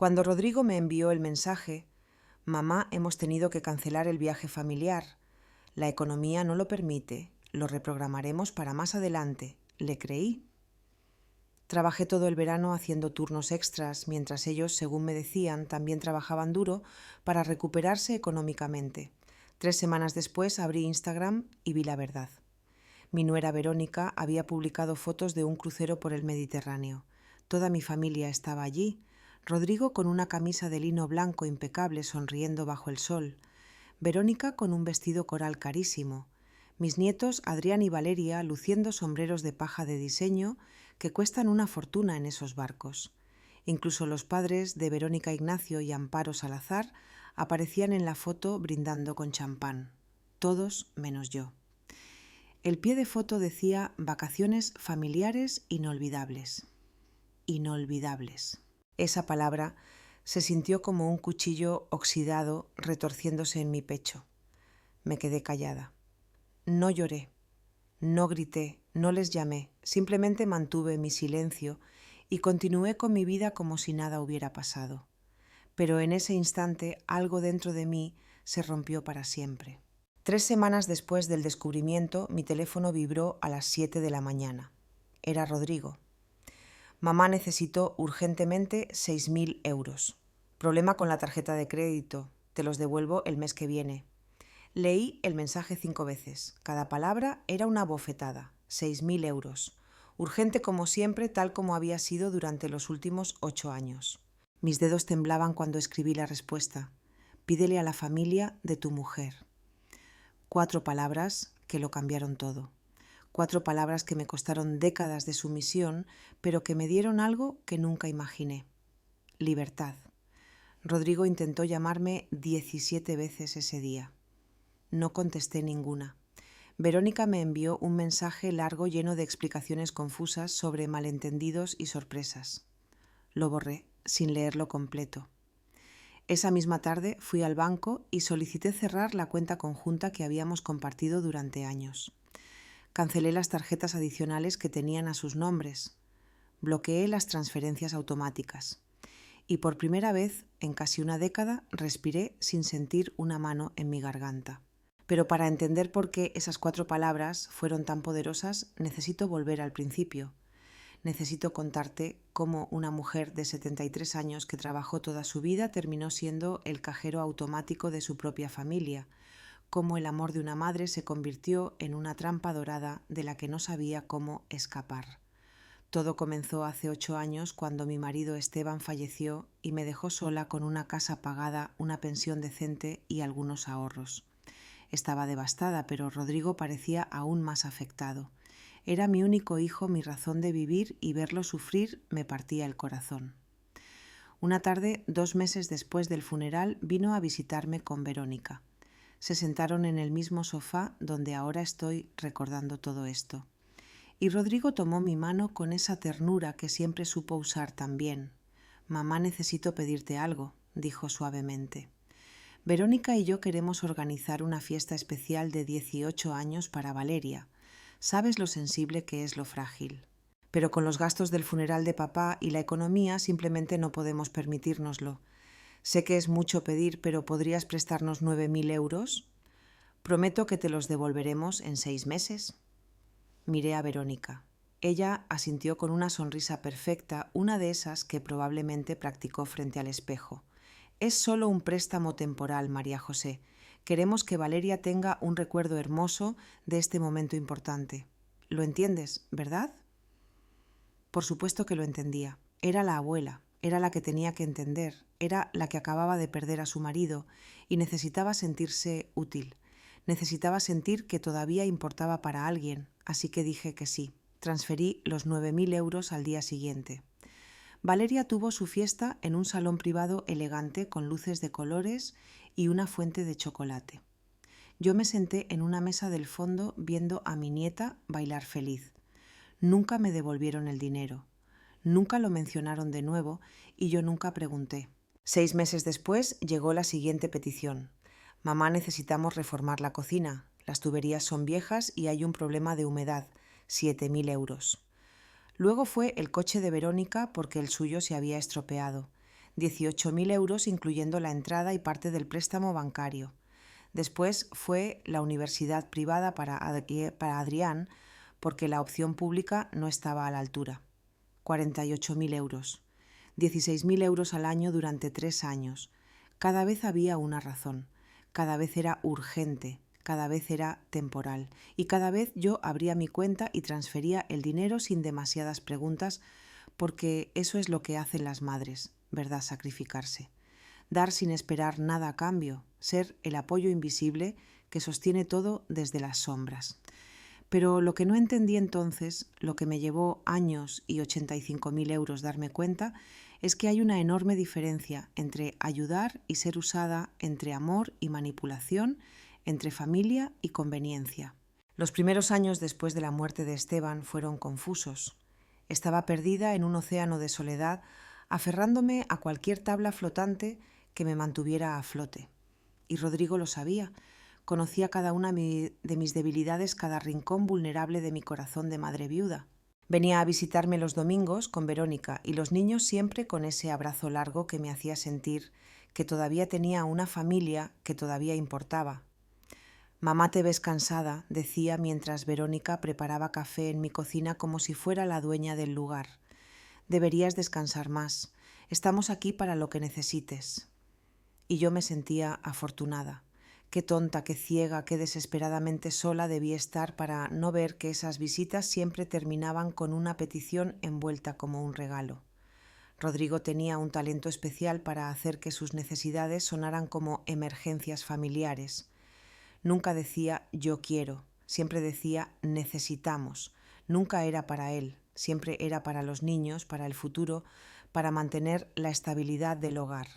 Cuando Rodrigo me envió el mensaje: «Mamá, hemos tenido que cancelar el viaje familiar. La economía no lo permite. Lo reprogramaremos para más adelante», le creí. Trabajé todo el verano haciendo turnos extras, mientras ellos, según me decían, también trabajaban duro para recuperarse económicamente. 3 semanas después abrí Instagram y vi la verdad. Mi nuera Verónica había publicado fotos de un crucero por el Mediterráneo. Toda mi familia estaba allí. Rodrigo con una camisa de lino blanco impecable sonriendo bajo el sol. Verónica con un vestido coral carísimo. Mis nietos Adrián y Valeria luciendo sombreros de paja de diseño que cuestan una fortuna en esos barcos. Incluso los padres de Verónica Ignacio y Amparo Salazar aparecían en la foto brindando con champán. Todos menos yo. El pie de foto decía «Vacaciones familiares inolvidables». Inolvidables. Esa palabra se sintió como un cuchillo oxidado retorciéndose en mi pecho. Me quedé callada. No lloré, no grité, no les llamé, simplemente mantuve mi silencio y continué con mi vida como si nada hubiera pasado. Pero en ese instante algo dentro de mí se rompió para siempre. 3 semanas después del descubrimiento, mi teléfono vibró a las 7 de la mañana. Era Rodrigo. «Mamá, necesito urgentemente 6.000 euros. Problema con la tarjeta de crédito. Te los devuelvo el mes que viene». Leí el mensaje 5 veces. Cada palabra era una bofetada. 6.000 euros. Urgente como siempre, tal como había sido durante los últimos 8 años. Mis dedos temblaban cuando escribí la respuesta. «Pídele a la familia de tu mujer». 4 palabras que lo cambiaron todo. 4 palabras que me costaron décadas de sumisión, pero que me dieron algo que nunca imaginé. Libertad. Rodrigo intentó llamarme 17 veces ese día. No contesté ninguna. Verónica me envió un mensaje largo lleno de explicaciones confusas sobre malentendidos y sorpresas. Lo borré, sin leerlo completo. Esa misma tarde fui al banco y solicité cerrar la cuenta conjunta que habíamos compartido durante años. Cancelé las tarjetas adicionales que tenían a sus nombres. Bloqueé las transferencias automáticas. Y por primera vez en casi una década respiré sin sentir una mano en mi garganta. Pero para entender por qué esas 4 palabras fueron tan poderosas, necesito volver al principio. Necesito contarte cómo una mujer de 73 años que trabajó toda su vida terminó siendo el cajero automático de su propia familia, cómo el amor de una madre se convirtió en una trampa dorada de la que no sabía cómo escapar. Todo comenzó hace 8 años cuando mi marido Esteban falleció y me dejó sola con una casa pagada, una pensión decente y algunos ahorros. Estaba devastada, pero Rodrigo parecía aún más afectado. Era mi único hijo, mi razón de vivir, y verlo sufrir me partía el corazón. Una tarde, 2 meses después del funeral, vino a visitarme con Verónica. Se sentaron en el mismo sofá donde ahora estoy recordando todo esto. Y Rodrigo tomó mi mano con esa ternura que siempre supo usar tan bien. «Mamá, necesito pedirte algo», dijo suavemente. «Verónica y yo queremos organizar una fiesta especial de 18 años para Valeria. Sabes lo sensible que es lo frágil. Pero con los gastos del funeral de papá y la economía simplemente no podemos permitírnoslo. Sé que es mucho pedir, pero ¿podrías prestarnos 9.000 euros? Prometo que te los devolveremos en 6 meses». Miré a Verónica. Ella asintió con una sonrisa perfecta, una de esas que probablemente practicó frente al espejo. «Es solo un préstamo temporal, María José. Queremos que Valeria tenga un recuerdo hermoso de este momento importante. ¿Lo entiendes, verdad?» Por supuesto que lo entendía. Era la abuela, era la que tenía que entender, era la que acababa de perder a su marido y necesitaba sentirse útil. Necesitaba sentir que todavía importaba para alguien, así que dije que sí. Transferí los 9.000 euros al día siguiente. Valeria tuvo su fiesta en un salón privado elegante con luces de colores y una fuente de chocolate. Yo me senté en una mesa del fondo viendo a mi nieta bailar feliz. Nunca me devolvieron el dinero. Nunca lo mencionaron de nuevo y yo nunca pregunté. 6 meses después llegó la siguiente petición. «Mamá, necesitamos reformar la cocina. Las tuberías son viejas y hay un problema de humedad. 7.000 euros». Luego fue el coche de Verónica porque el suyo se había estropeado. 18.000 euros incluyendo la entrada y parte del préstamo bancario. Después fue la universidad privada para Adrián, porque la opción pública no estaba a la altura. 48.000 euros. 16.000 euros al año durante 3 años. Cada vez había una razón. Cada vez era urgente. Cada vez era temporal. Y cada vez yo abría mi cuenta y transfería el dinero sin demasiadas preguntas, porque eso es lo que hacen las madres, ¿verdad? Sacrificarse. Dar sin esperar nada a cambio, ser el apoyo invisible que sostiene todo desde las sombras. Pero lo que no entendí entonces, lo que me llevó años y 85.000 euros darme cuenta, es que hay una enorme diferencia entre ayudar y ser usada, entre amor y manipulación, entre familia y conveniencia. Los primeros años después de la muerte de Esteban fueron confusos. Estaba perdida en un océano de soledad, aferrándome a cualquier tabla flotante que me mantuviera a flote. Y Rodrigo lo sabía. Conocía cada una de mis debilidades, cada rincón vulnerable de mi corazón de madre viuda. Venía a visitarme los domingos con Verónica y los niños siempre con ese abrazo largo que me hacía sentir que todavía tenía una familia que todavía importaba. «Mamá, te ves cansada», decía mientras Verónica preparaba café en mi cocina como si fuera la dueña del lugar. «Deberías descansar más. Estamos aquí para lo que necesites». Y yo me sentía afortunada. Qué tonta, qué ciega, qué desesperadamente sola debí estar para no ver que esas visitas siempre terminaban con una petición envuelta como un regalo. Rodrigo tenía un talento especial para hacer que sus necesidades sonaran como emergencias familiares. Nunca decía «yo quiero», siempre decía «necesitamos». Nunca era para él, siempre era para los niños, para el futuro, para mantener la estabilidad del hogar.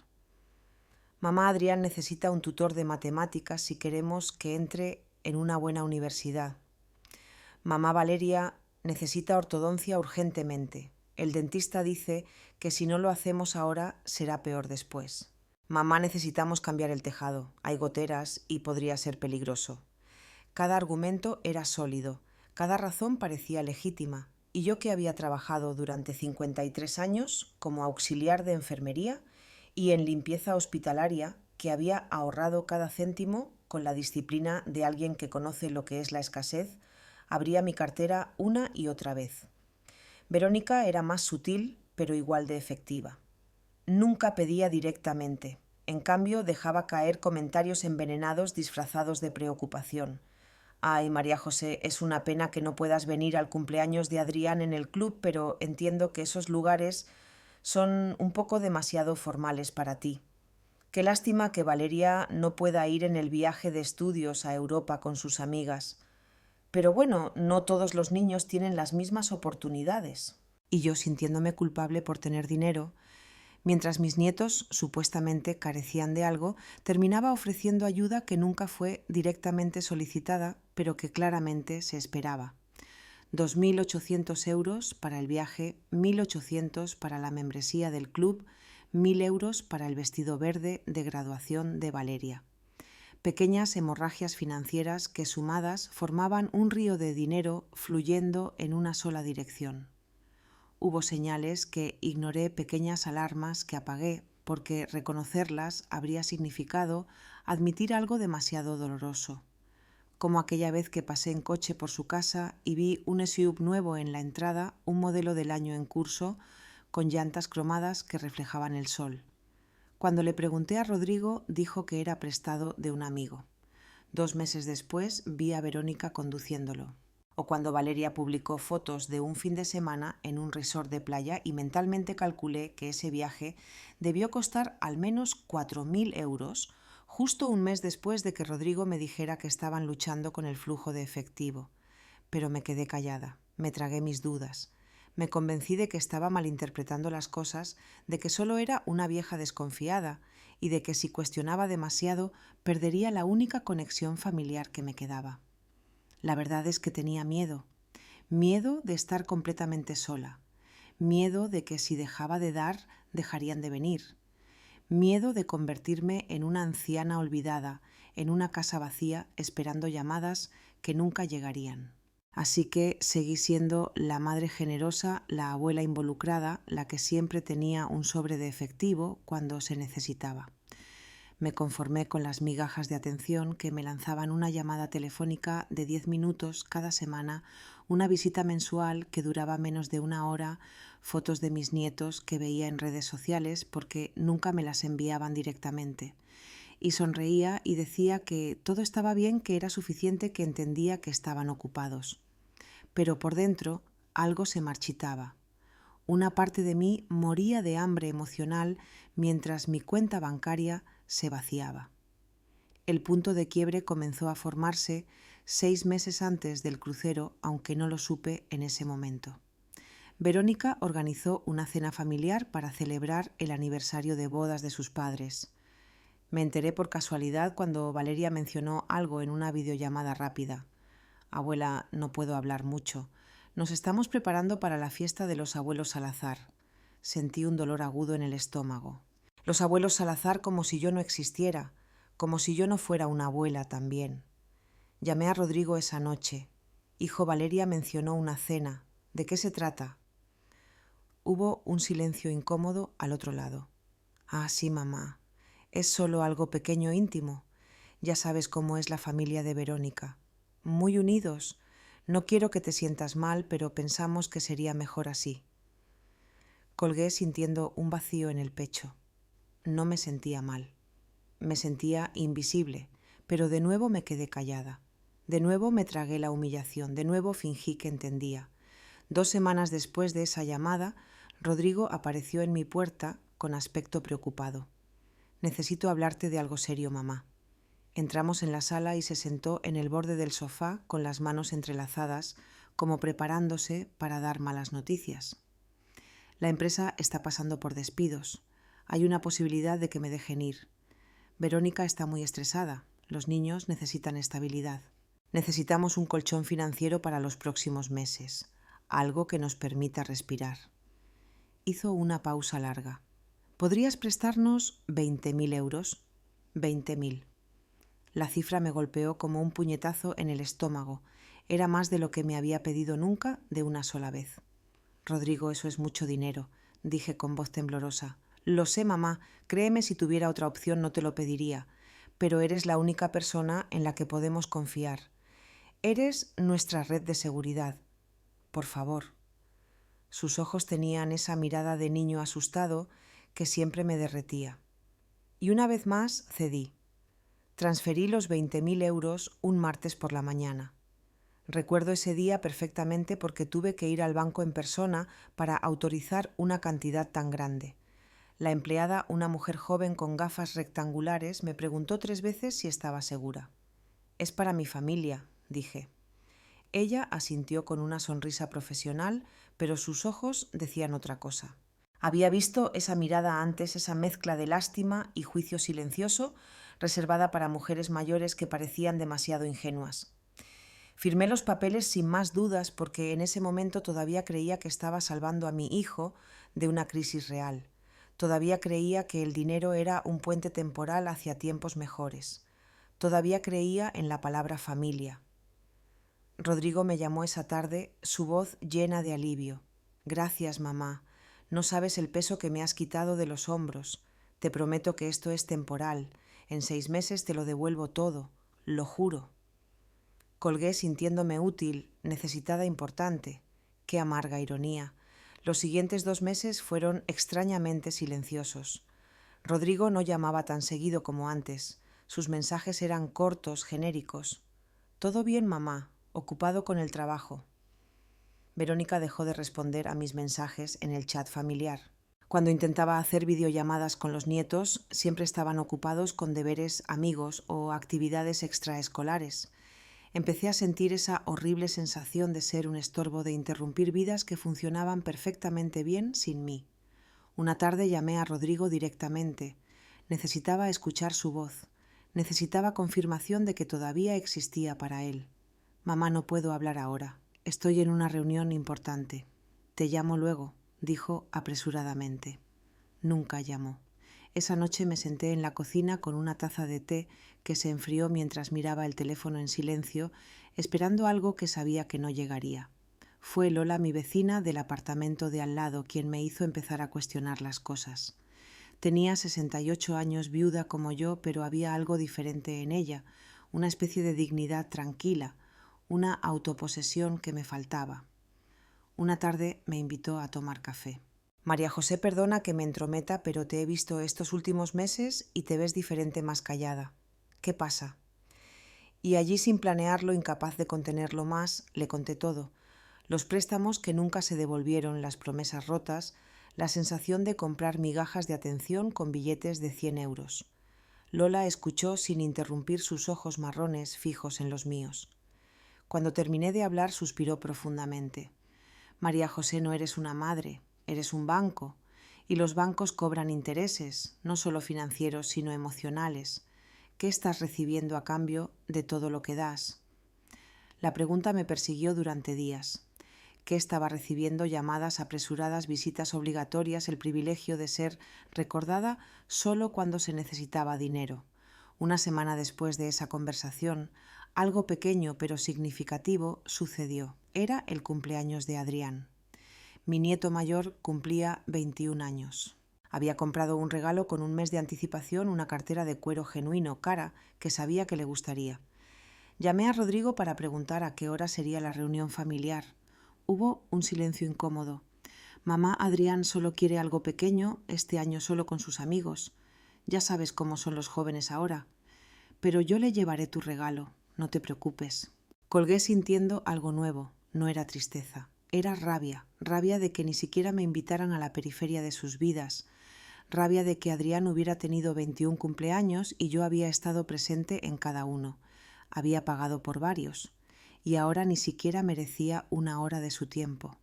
Mamá, Adrián necesita un tutor de matemáticas si queremos que entre en una buena universidad. Mamá, Valeria necesita ortodoncia urgentemente. El dentista dice que si no lo hacemos ahora será peor después. Mamá, necesitamos cambiar el tejado. Hay goteras y podría ser peligroso. Cada argumento era sólido, cada razón parecía legítima, y yo que había trabajado durante 53 años como auxiliar de enfermería y en limpieza hospitalaria, que había ahorrado cada céntimo con la disciplina de alguien que conoce lo que es la escasez, abría mi cartera una y otra vez. Verónica era más sutil, pero igual de efectiva. Nunca pedía directamente. En cambio, dejaba caer comentarios envenenados disfrazados de preocupación. «Ay, María José, es una pena que no puedas venir al cumpleaños de Adrián en el club, pero entiendo que esos lugares son un poco demasiado formales para ti. Qué lástima que Valeria no pueda ir en el viaje de estudios a Europa con sus amigas. Pero bueno, no todos los niños tienen las mismas oportunidades». Y yo, sintiéndome culpable por tener dinero, mientras mis nietos supuestamente carecían de algo, terminaba ofreciendo ayuda que nunca fue directamente solicitada, pero que claramente se esperaba. 2.800 euros para el viaje, 1.800 para la membresía del club, 1.000 euros para el vestido verde de graduación de Valeria. Pequeñas hemorragias financieras que sumadas formaban un río de dinero fluyendo en una sola dirección. Hubo señales que ignoré, pequeñas alarmas que apagué, porque reconocerlas habría significado admitir algo demasiado doloroso. Como aquella vez que pasé en coche por su casa y vi un SUV nuevo en la entrada, un modelo del año en curso, con llantas cromadas que reflejaban el sol. Cuando le pregunté a Rodrigo, dijo que era prestado de un amigo. 2 meses después vi a Verónica conduciéndolo. O cuando Valeria publicó fotos de un fin de semana en un resort de playa y mentalmente calculé que ese viaje debió costar al menos 4.000 euros, justo un mes después de que Rodrigo me dijera que estaban luchando con el flujo de efectivo. Pero me quedé callada, me tragué mis dudas. Me convencí de que estaba malinterpretando las cosas, de que solo era una vieja desconfiada y de que si cuestionaba demasiado perdería la única conexión familiar que me quedaba. La verdad es que tenía miedo de estar completamente sola, miedo de que si dejaba de dar, dejarían de venir, miedo de convertirme en una anciana olvidada, en una casa vacía esperando llamadas que nunca llegarían. Así que seguí siendo la madre generosa, la abuela involucrada, la que siempre tenía un sobre de efectivo cuando se necesitaba. Me conformé con las migajas de atención que me lanzaban una llamada telefónica de 10 minutos cada semana, una visita mensual que duraba menos de una hora, fotos de mis nietos que veía en redes sociales porque nunca me las enviaban directamente. Y sonreía y decía que todo estaba bien, que era suficiente, que entendía que estaban ocupados. Pero por dentro algo se marchitaba. Una parte de mí moría de hambre emocional mientras mi cuenta bancaria se vaciaba. El punto de quiebre comenzó a formarse 6 meses antes del crucero, aunque no lo supe en ese momento. Verónica organizó una cena familiar para celebrar el aniversario de bodas de sus padres. Me enteré por casualidad cuando Valeria mencionó algo en una videollamada rápida. Abuela, no puedo hablar mucho. Nos estamos preparando para la fiesta de los abuelos Salazar. Sentí un dolor agudo en el estómago. Los abuelos Salazar, como si yo no existiera, como si yo no fuera una abuela también. Llamé a Rodrigo esa noche. Hijo, Valeria mencionó una cena. ¿De qué se trata? Hubo un silencio incómodo al otro lado. Ah, sí, mamá. Es solo algo pequeño e íntimo. Ya sabes cómo es la familia de Verónica. Muy unidos. No quiero que te sientas mal, pero pensamos que sería mejor así. Colgué sintiendo un vacío en el pecho. No me sentía mal. Me sentía invisible, pero de nuevo me quedé callada. De nuevo me tragué la humillación, de nuevo fingí que entendía. 2 semanas después de esa llamada, Rodrigo apareció en mi puerta con aspecto preocupado. Necesito hablarte de algo serio, mamá. Entramos en la sala y se sentó en el borde del sofá con las manos entrelazadas, como preparándose para dar malas noticias. La empresa está pasando por despidos. Hay una posibilidad de que me dejen ir. Verónica está muy estresada. Los niños necesitan estabilidad. Necesitamos un colchón financiero para los próximos meses, algo que nos permita respirar. Hizo una pausa larga. ¿Podrías prestarnos 20.000 euros? 20.000. La cifra me golpeó como un puñetazo en el estómago. Era más de lo que me había pedido nunca de una sola vez. Rodrigo, eso es mucho dinero, dije con voz temblorosa. Lo sé, mamá. Créeme, si tuviera otra opción no te lo pediría. Pero eres la única persona en la que podemos confiar. Eres nuestra red de seguridad. Por favor. Sus ojos tenían esa mirada de niño asustado que siempre me derretía. Y una vez más cedí. Transferí los 20.000 euros un martes por la mañana. Recuerdo ese día perfectamente porque tuve que ir al banco en persona para autorizar una cantidad tan grande. La empleada, una mujer joven con gafas rectangulares, me preguntó 3 veces si estaba segura. «Es para mi familia», dije. Ella asintió con una sonrisa profesional, pero sus ojos decían otra cosa. Había visto esa mirada antes, esa mezcla de lástima y juicio silencioso reservada para mujeres mayores que parecían demasiado ingenuas. Firmé los papeles sin más dudas porque en ese momento todavía creía que estaba salvando a mi hijo de una crisis real. Todavía creía que el dinero era un puente temporal hacia tiempos mejores. Todavía creía en la palabra familia. Rodrigo me llamó esa tarde, su voz llena de alivio. «Gracias, mamá. No sabes el peso que me has quitado de los hombros. Te prometo que esto es temporal. En 6 meses te lo devuelvo todo. Lo juro». Colgué sintiéndome útil, necesitada, importante. Qué amarga ironía. Los siguientes 2 meses fueron extrañamente silenciosos. Rodrigo no llamaba tan seguido como antes. Sus mensajes eran cortos, genéricos. «Todo bien, mamá. Ocupado con el trabajo». Verónica dejó de responder a mis mensajes en el chat familiar. Cuando intentaba hacer videollamadas con los nietos, siempre estaban ocupados con deberes amigos o actividades extraescolares. Empecé a sentir esa horrible sensación de ser un estorbo, de interrumpir vidas que funcionaban perfectamente bien sin mí. Una tarde llamé a Rodrigo directamente. Necesitaba escuchar su voz. Necesitaba confirmación de que todavía existía para él. «Mamá, no puedo hablar ahora. Estoy en una reunión importante. Te llamo luego», dijo apresuradamente. Nunca llamó. Esa noche me senté en la cocina con una taza de té que se enfrió mientras miraba el teléfono en silencio, esperando algo que sabía que no llegaría. Fue Lola, mi vecina del apartamento de al lado, quien me hizo empezar a cuestionar las cosas. Tenía 68 años, viuda como yo, pero había algo diferente en ella, una especie de dignidad tranquila, una autoposesión que me faltaba. Una tarde me invitó a tomar café. María José, perdona que me entrometa, pero te he visto estos últimos meses y te ves diferente, más callada. ¿Qué pasa? Y allí, sin planearlo, incapaz de contenerlo más, le conté todo. Los préstamos que nunca se devolvieron, las promesas rotas, la sensación de comprar migajas de atención con billetes de 100 euros. Lola escuchó sin interrumpir, sus ojos marrones fijos en los míos. Cuando terminé de hablar, suspiró profundamente. María José, no eres una madre, eres un banco, y los bancos cobran intereses, no solo financieros, sino emocionales. ¿Qué estás recibiendo a cambio de todo lo que das? La pregunta me persiguió durante días. ¿Qué estaba recibiendo? Llamadas apresuradas, visitas obligatorias, el privilegio de ser recordada solo cuando se necesitaba dinero. Una semana después de esa conversación, algo pequeño pero significativo sucedió. Era el cumpleaños de Adrián. Mi nieto mayor cumplía 21 años. Había comprado un regalo con un mes de anticipación, una cartera de cuero genuino, cara, que sabía que le gustaría. Llamé a Rodrigo para preguntar a qué hora sería la reunión familiar. Hubo un silencio incómodo. Mamá, Adrián solo quiere algo pequeño, este año solo con sus amigos. Ya sabes cómo son los jóvenes ahora. Pero yo le llevaré tu regalo, no te preocupes. Colgué sintiendo algo nuevo. No era tristeza, era rabia, rabia de que ni siquiera me invitaran a la periferia de sus vidas, rabia de que Adrián hubiera tenido 21 cumpleaños y yo había estado presente en cada uno. Había pagado por varios y ahora ni siquiera merecía una hora de su tiempo.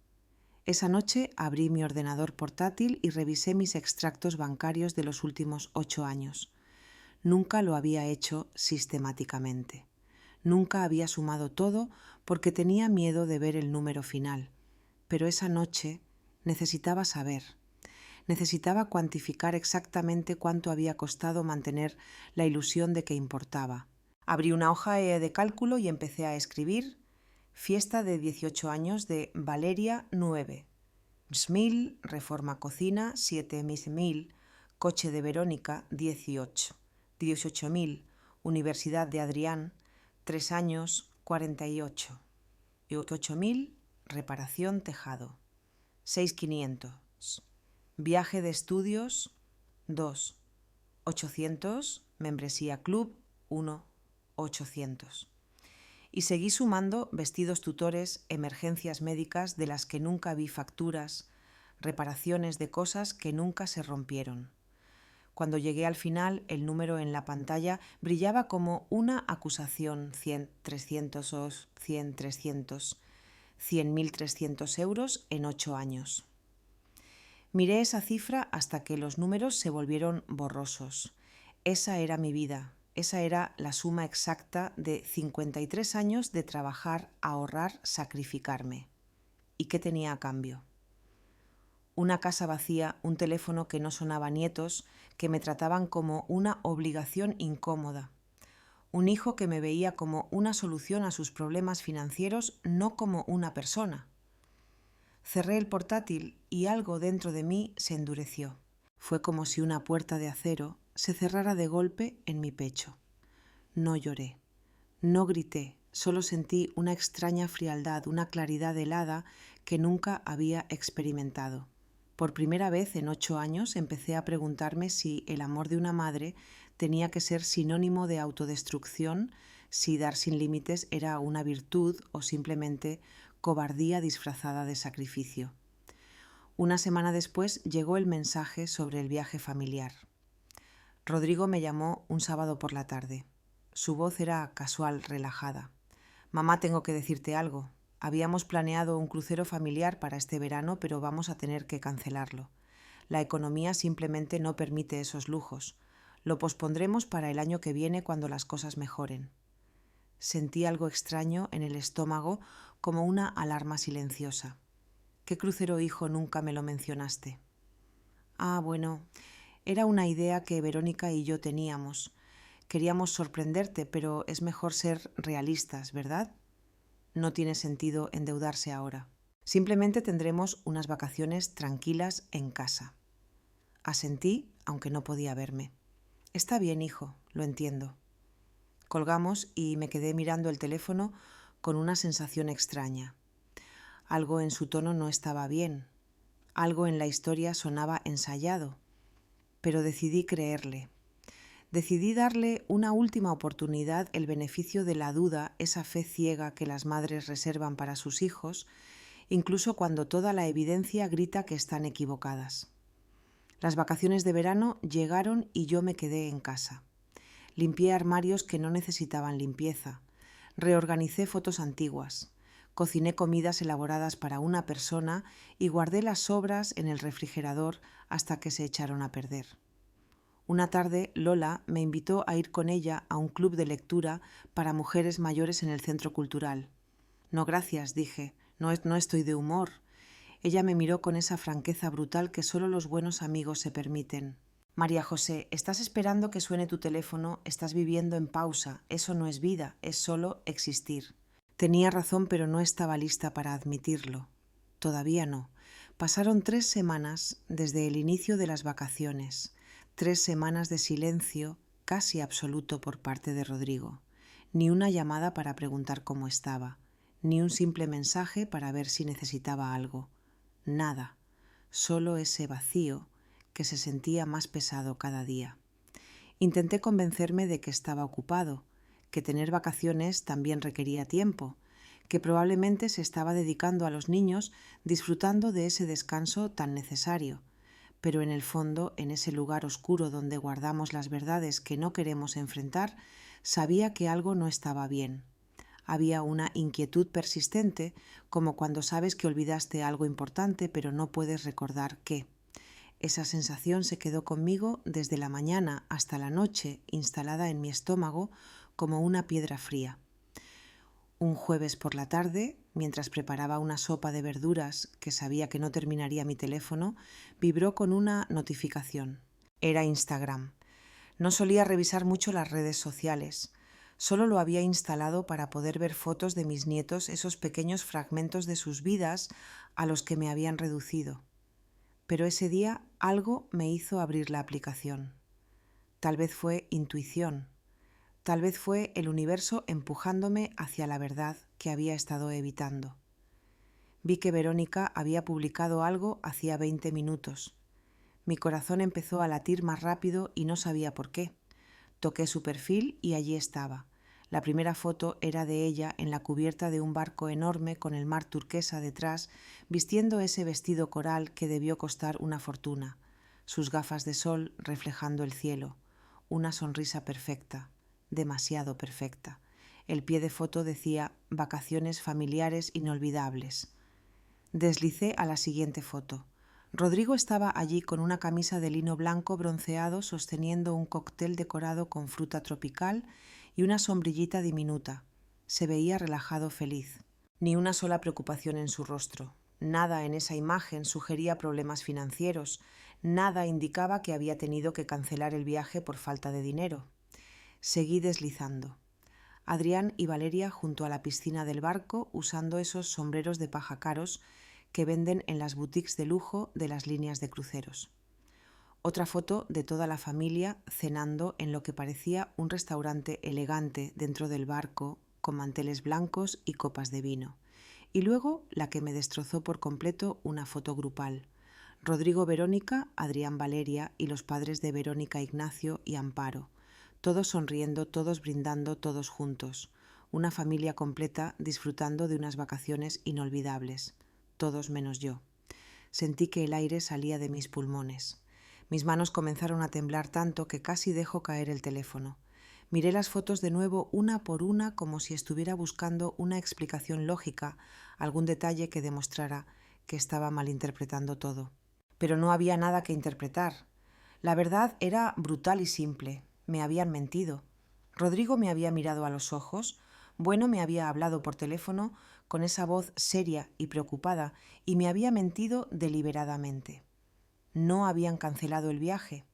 Esa noche abrí mi ordenador portátil y revisé mis extractos bancarios de los últimos 8 años. Nunca lo había hecho sistemáticamente. Nunca había sumado todo porque tenía miedo de ver el número final. Pero esa noche necesitaba saber. Necesitaba cuantificar exactamente cuánto había costado mantener la ilusión de que importaba. Abrí una hoja de cálculo y empecé a escribir: fiesta de 18 años de Valeria 9, 1000, reforma cocina 7000, coche de Verónica 18, 18.000, universidad de Adrián 3 años 48, y 8.000, reparación tejado 6.500, viaje de estudios 2, 800, membresía club 1, 800. Y seguí sumando vestidos tutores, emergencias médicas de las que nunca vi facturas, reparaciones de cosas que nunca se rompieron. Cuando llegué al final, el número en la pantalla brillaba como una acusación: 100, 300 o 100, 300, 100.300 euros en 8 años. Miré esa cifra hasta que los números se volvieron borrosos. Esa era mi vida. Esa era la suma exacta de 53 años de trabajar, ahorrar, sacrificarme. ¿Y qué tenía a cambio? Una casa vacía, un teléfono que no sonaba, nietos que me trataban como una obligación incómoda, un hijo que me veía como una solución a sus problemas financieros, no como una persona. Cerré el portátil y algo dentro de mí se endureció. Fue como si una puerta de acero se cerrara de golpe en mi pecho. No lloré, no grité, solo sentí una extraña frialdad, una claridad helada que nunca había experimentado. Por primera vez en 8 años empecé a preguntarme si el amor de una madre tenía que ser sinónimo de autodestrucción, si dar sin límites era una virtud o simplemente cobardía disfrazada de sacrificio. Una semana después llegó el mensaje sobre el viaje familiar. Rodrigo me llamó un sábado por la tarde. Su voz era casual, relajada. Mamá, tengo que decirte algo. Habíamos planeado un crucero familiar para este verano, pero vamos a tener que cancelarlo. La economía simplemente no permite esos lujos. Lo pospondremos para el año que viene, cuando las cosas mejoren. Sentí algo extraño en el estómago, como una alarma silenciosa. ¿Qué crucero, hijo? Nunca me lo mencionaste. Ah, bueno, Era una idea que Verónica y yo teníamos. Queríamos sorprenderte, pero es mejor ser realistas, ¿verdad? No tiene sentido endeudarse ahora. Simplemente tendremos unas vacaciones tranquilas en casa. Asentí, aunque no podía verme. Está bien, hijo, lo entiendo. Colgamos y me quedé mirando el teléfono con una sensación extraña. Algo en su tono no estaba bien. Algo en la historia sonaba ensayado. Pero decidí creerle. Decidí darle una última oportunidad, el beneficio de la duda, esa fe ciega que las madres reservan para sus hijos, incluso cuando toda la evidencia grita que están equivocadas. Las vacaciones de verano llegaron y yo me quedé en casa. Limpié armarios que no necesitaban limpieza. Reorganicé fotos antiguas. Cociné comidas elaboradas para una persona y guardé las sobras en el refrigerador hasta que se echaron a perder. Una tarde, Lola me invitó a ir con ella a un club de lectura para mujeres mayores en el centro cultural. No, gracias, dije. No estoy de humor. Ella me miró con esa franqueza brutal que solo los buenos amigos se permiten. María José, estás esperando que suene tu teléfono, estás viviendo en pausa. Eso no es vida, es solo existir. Tenía razón, pero no estaba lista para admitirlo. Todavía no. Pasaron 3 semanas desde el inicio de las vacaciones. 3 semanas de silencio casi absoluto por parte de Rodrigo. Ni una llamada para preguntar cómo estaba, ni un simple mensaje para ver si necesitaba algo. Nada, solo ese vacío que se sentía más pesado cada día. Intenté convencerme de que estaba ocupado, que tener vacaciones también requería tiempo, que probablemente se estaba dedicando a los niños disfrutando de ese descanso tan necesario. Pero en el fondo, en ese lugar oscuro donde guardamos las verdades que no queremos enfrentar, sabía que algo no estaba bien. Había una inquietud persistente, como cuando sabes que olvidaste algo importante pero no puedes recordar qué. Esa sensación se quedó conmigo desde la mañana hasta la noche, instalada en mi estómago como una piedra fría. Un jueves por la tarde, mientras preparaba una sopa de verduras que sabía que no terminaría mi teléfono, vibró con una notificación. Era Instagram. No solía revisar mucho las redes sociales. Solo lo había instalado para poder ver fotos de mis nietos, esos pequeños fragmentos de sus vidas a los que me habían reducido. Pero ese día algo me hizo abrir la aplicación. Tal vez fue intuición. Tal vez fue el universo empujándome hacia la verdad que había estado evitando. Vi que Verónica había publicado algo hacía 20 minutos. Mi corazón empezó a latir más rápido y no sabía por qué. Toqué su perfil y allí estaba. La primera foto era de ella en la cubierta de un barco enorme con el mar turquesa detrás, vistiendo ese vestido coral que debió costar una fortuna, sus gafas de sol reflejando el cielo, una sonrisa perfecta, demasiado perfecta. El pie de foto decía «Vacaciones familiares inolvidables». Deslicé a la siguiente foto. Rodrigo estaba allí con una camisa de lino blanco bronceado sosteniendo un cóctel decorado con fruta tropical y una sombrillita diminuta. Se veía relajado, feliz. Ni una sola preocupación en su rostro. Nada en esa imagen sugería problemas financieros. Nada indicaba que había tenido que cancelar el viaje por falta de dinero. Seguí deslizando. Adrián y Valeria junto a la piscina del barco usando esos sombreros de paja caros que venden en las boutiques de lujo de las líneas de cruceros. Otra foto de toda la familia cenando en lo que parecía un restaurante elegante dentro del barco, con manteles blancos y copas de vino. Y luego la que me destrozó por completo, una foto grupal. Rodrigo, Verónica, Adrián, Valeria y los padres de Verónica, Ignacio y Amparo. Todos sonriendo, todos brindando, todos juntos. Una familia completa disfrutando de unas vacaciones inolvidables. Todos menos yo. Sentí que el aire salía de mis pulmones. Mis manos comenzaron a temblar tanto que casi dejo caer el teléfono. Miré las fotos de nuevo una por una como si estuviera buscando una explicación lógica, algún detalle que demostrara que estaba malinterpretando todo. Pero no había nada que interpretar. La verdad era brutal y simple. Me habían mentido. Rodrigo me había mirado a los ojos. Bueno, me había hablado por teléfono con esa voz seria y preocupada y me había mentido deliberadamente. No habían cancelado el viaje.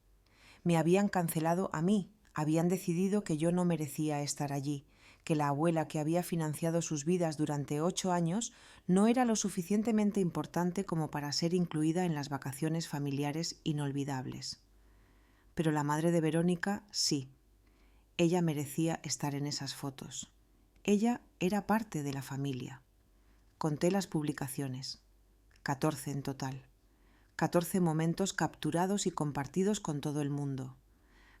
Me habían cancelado a mí, habían decidido que yo no merecía estar allí, que la abuela que había financiado sus vidas durante 8 años no era lo suficientemente importante como para ser incluida en las vacaciones familiares inolvidables. Pero la madre de Verónica sí. Ella merecía estar en esas fotos. Ella era parte de la familia. Conté las publicaciones. 14 en total. 14 momentos capturados y compartidos con todo el mundo.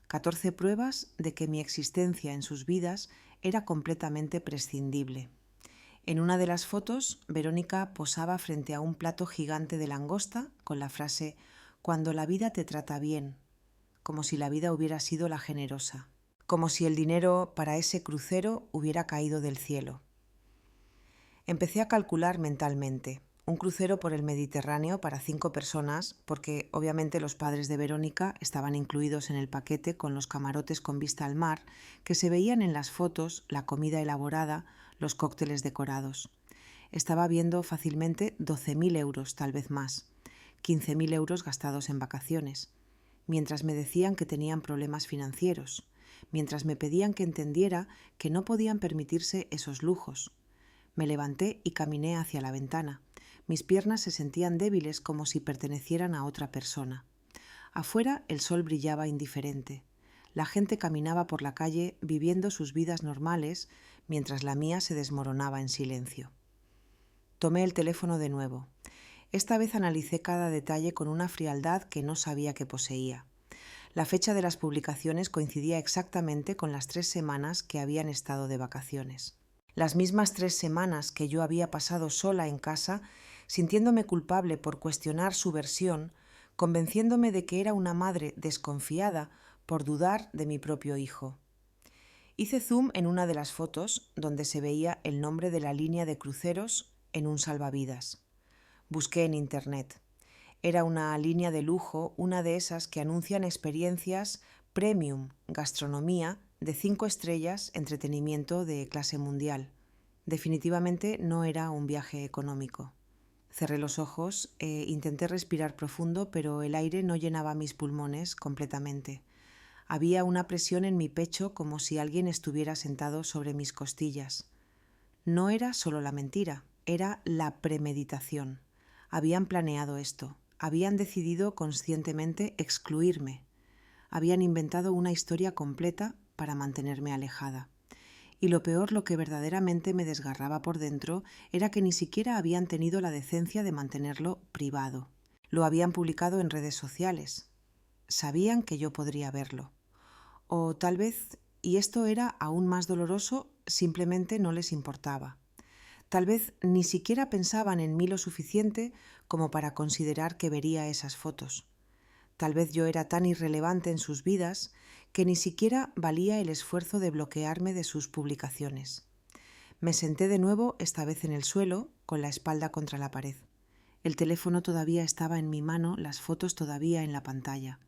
14 pruebas de que mi existencia en sus vidas era completamente prescindible. En una de las fotos, Verónica posaba frente a un plato gigante de langosta con la frase «Cuando la vida te trata bien», como si la vida hubiera sido la generosa, como si el dinero para ese crucero hubiera caído del cielo. Empecé a calcular mentalmente. Un crucero por el Mediterráneo para 5 personas, porque obviamente los padres de Verónica estaban incluidos en el paquete con los camarotes con vista al mar, que se veían en las fotos, la comida elaborada, los cócteles decorados. Estaba viendo fácilmente 12.000 euros, tal vez más, 15.000 euros gastados en vacaciones, mientras me decían que tenían problemas financieros, mientras me pedían que entendiera que no podían permitirse esos lujos. Me levanté y caminé hacia la ventana. Mis piernas se sentían débiles como si pertenecieran a otra persona. Afuera el sol brillaba indiferente. La gente caminaba por la calle viviendo sus vidas normales mientras la mía se desmoronaba en silencio. Tomé el teléfono de nuevo. Esta vez analicé cada detalle con una frialdad que no sabía que poseía. La fecha de las publicaciones coincidía exactamente con las 3 semanas que habían estado de vacaciones. Las mismas 3 semanas que yo había pasado sola en casa, sintiéndome culpable por cuestionar su versión, convenciéndome de que era una madre desconfiada por dudar de mi propio hijo. Hice zoom en una de las fotos donde se veía el nombre de la línea de cruceros en un salvavidas. Busqué en internet. Era una línea de lujo, una de esas que anuncian experiencias premium, gastronomía, de 5 estrellas, entretenimiento de clase mundial. Definitivamente no era un viaje económico. Cerré los ojos e intenté respirar profundo, pero el aire no llenaba mis pulmones completamente. Había una presión en mi pecho como si alguien estuviera sentado sobre mis costillas. No era solo la mentira, era la premeditación. Habían planeado esto, habían decidido conscientemente excluirme. Habían inventado una historia completa para mantenerme alejada. Y lo peor, lo que verdaderamente me desgarraba por dentro, era que ni siquiera habían tenido la decencia de mantenerlo privado. Lo habían publicado en redes sociales. Sabían que yo podría verlo. O tal vez, y esto era aún más doloroso, simplemente no les importaba. Tal vez ni siquiera pensaban en mí lo suficiente como para considerar que vería esas fotos. Tal vez yo era tan irrelevante en sus vidas que ni siquiera valía el esfuerzo de bloquearme de sus publicaciones. Me senté de nuevo, esta vez en el suelo, con la espalda contra la pared. El teléfono todavía estaba en mi mano, las fotos todavía en la pantalla.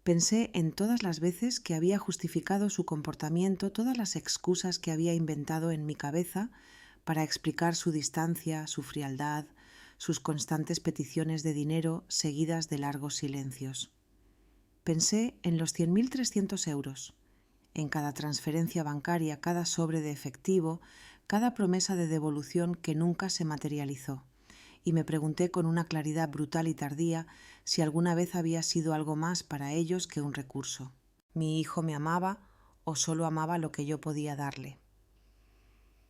Pensé en todas las veces que había justificado su comportamiento, todas las excusas que había inventado en mi cabeza para explicar su distancia, su frialdad, sus constantes peticiones de dinero seguidas de largos silencios. Pensé en los 100.300 euros, en cada transferencia bancaria, cada sobre de efectivo, cada promesa de devolución que nunca se materializó, y me pregunté con una claridad brutal y tardía si alguna vez había sido algo más para ellos que un recurso. ¿Mi hijo me amaba o solo amaba lo que yo podía darle?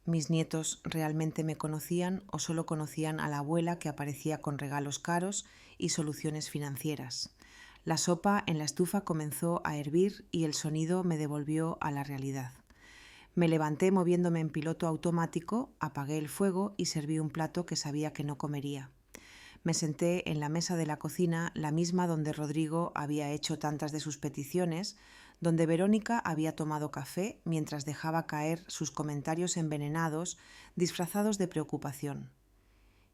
¿Mis nietos realmente me conocían o solo conocían a la abuela que aparecía con regalos caros y soluciones financieras? La sopa en la estufa comenzó a hervir y el sonido me devolvió a la realidad. Me levanté moviéndome en piloto automático, apagué el fuego y serví un plato que sabía que no comería. Me senté en la mesa de la cocina, la misma donde Rodrigo había hecho tantas de sus peticiones, donde Verónica había tomado café mientras dejaba caer sus comentarios envenenados, disfrazados de preocupación.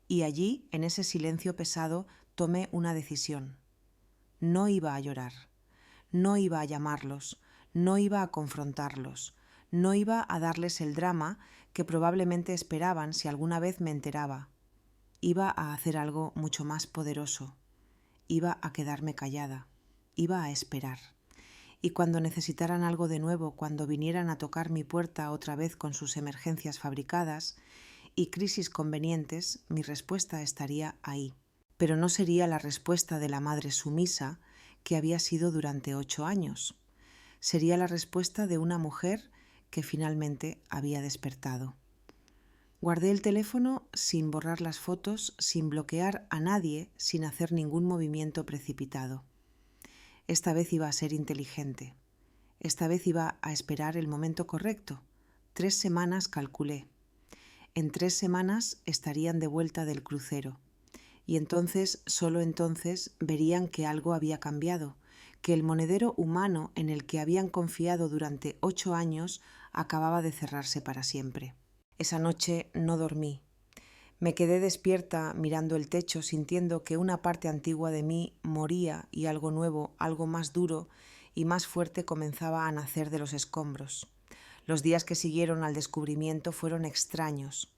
Y allí, en ese silencio pesado, tomé una decisión. No iba a llorar, no iba a llamarlos, no iba a confrontarlos, no iba a darles el drama que probablemente esperaban si alguna vez me enteraba. Iba a hacer algo mucho más poderoso. Iba a quedarme callada. Iba a esperar. y cuando necesitaran algo de nuevo, cuando vinieran a tocar mi puerta otra vez con sus emergencias fabricadas y crisis convenientes, mi respuesta estaría ahí. Pero no sería la respuesta de la madre sumisa que había sido durante 8 años. Sería la respuesta de una mujer que finalmente había despertado. Guardé el teléfono sin borrar las fotos, sin bloquear a nadie, sin hacer ningún movimiento precipitado. Esta vez iba a ser inteligente. Esta vez iba a esperar el momento correcto. 3 semanas calculé. En 3 semanas estarían de vuelta del crucero. Y entonces, solo entonces, verían que algo había cambiado, que el monedero humano en el que habían confiado durante 8 años acababa de cerrarse para siempre. Esa noche no dormí. Me quedé despierta mirando el techo, sintiendo que una parte antigua de mí moría y algo nuevo, algo más duro y más fuerte comenzaba a nacer de los escombros. Los días que siguieron al descubrimiento fueron extraños.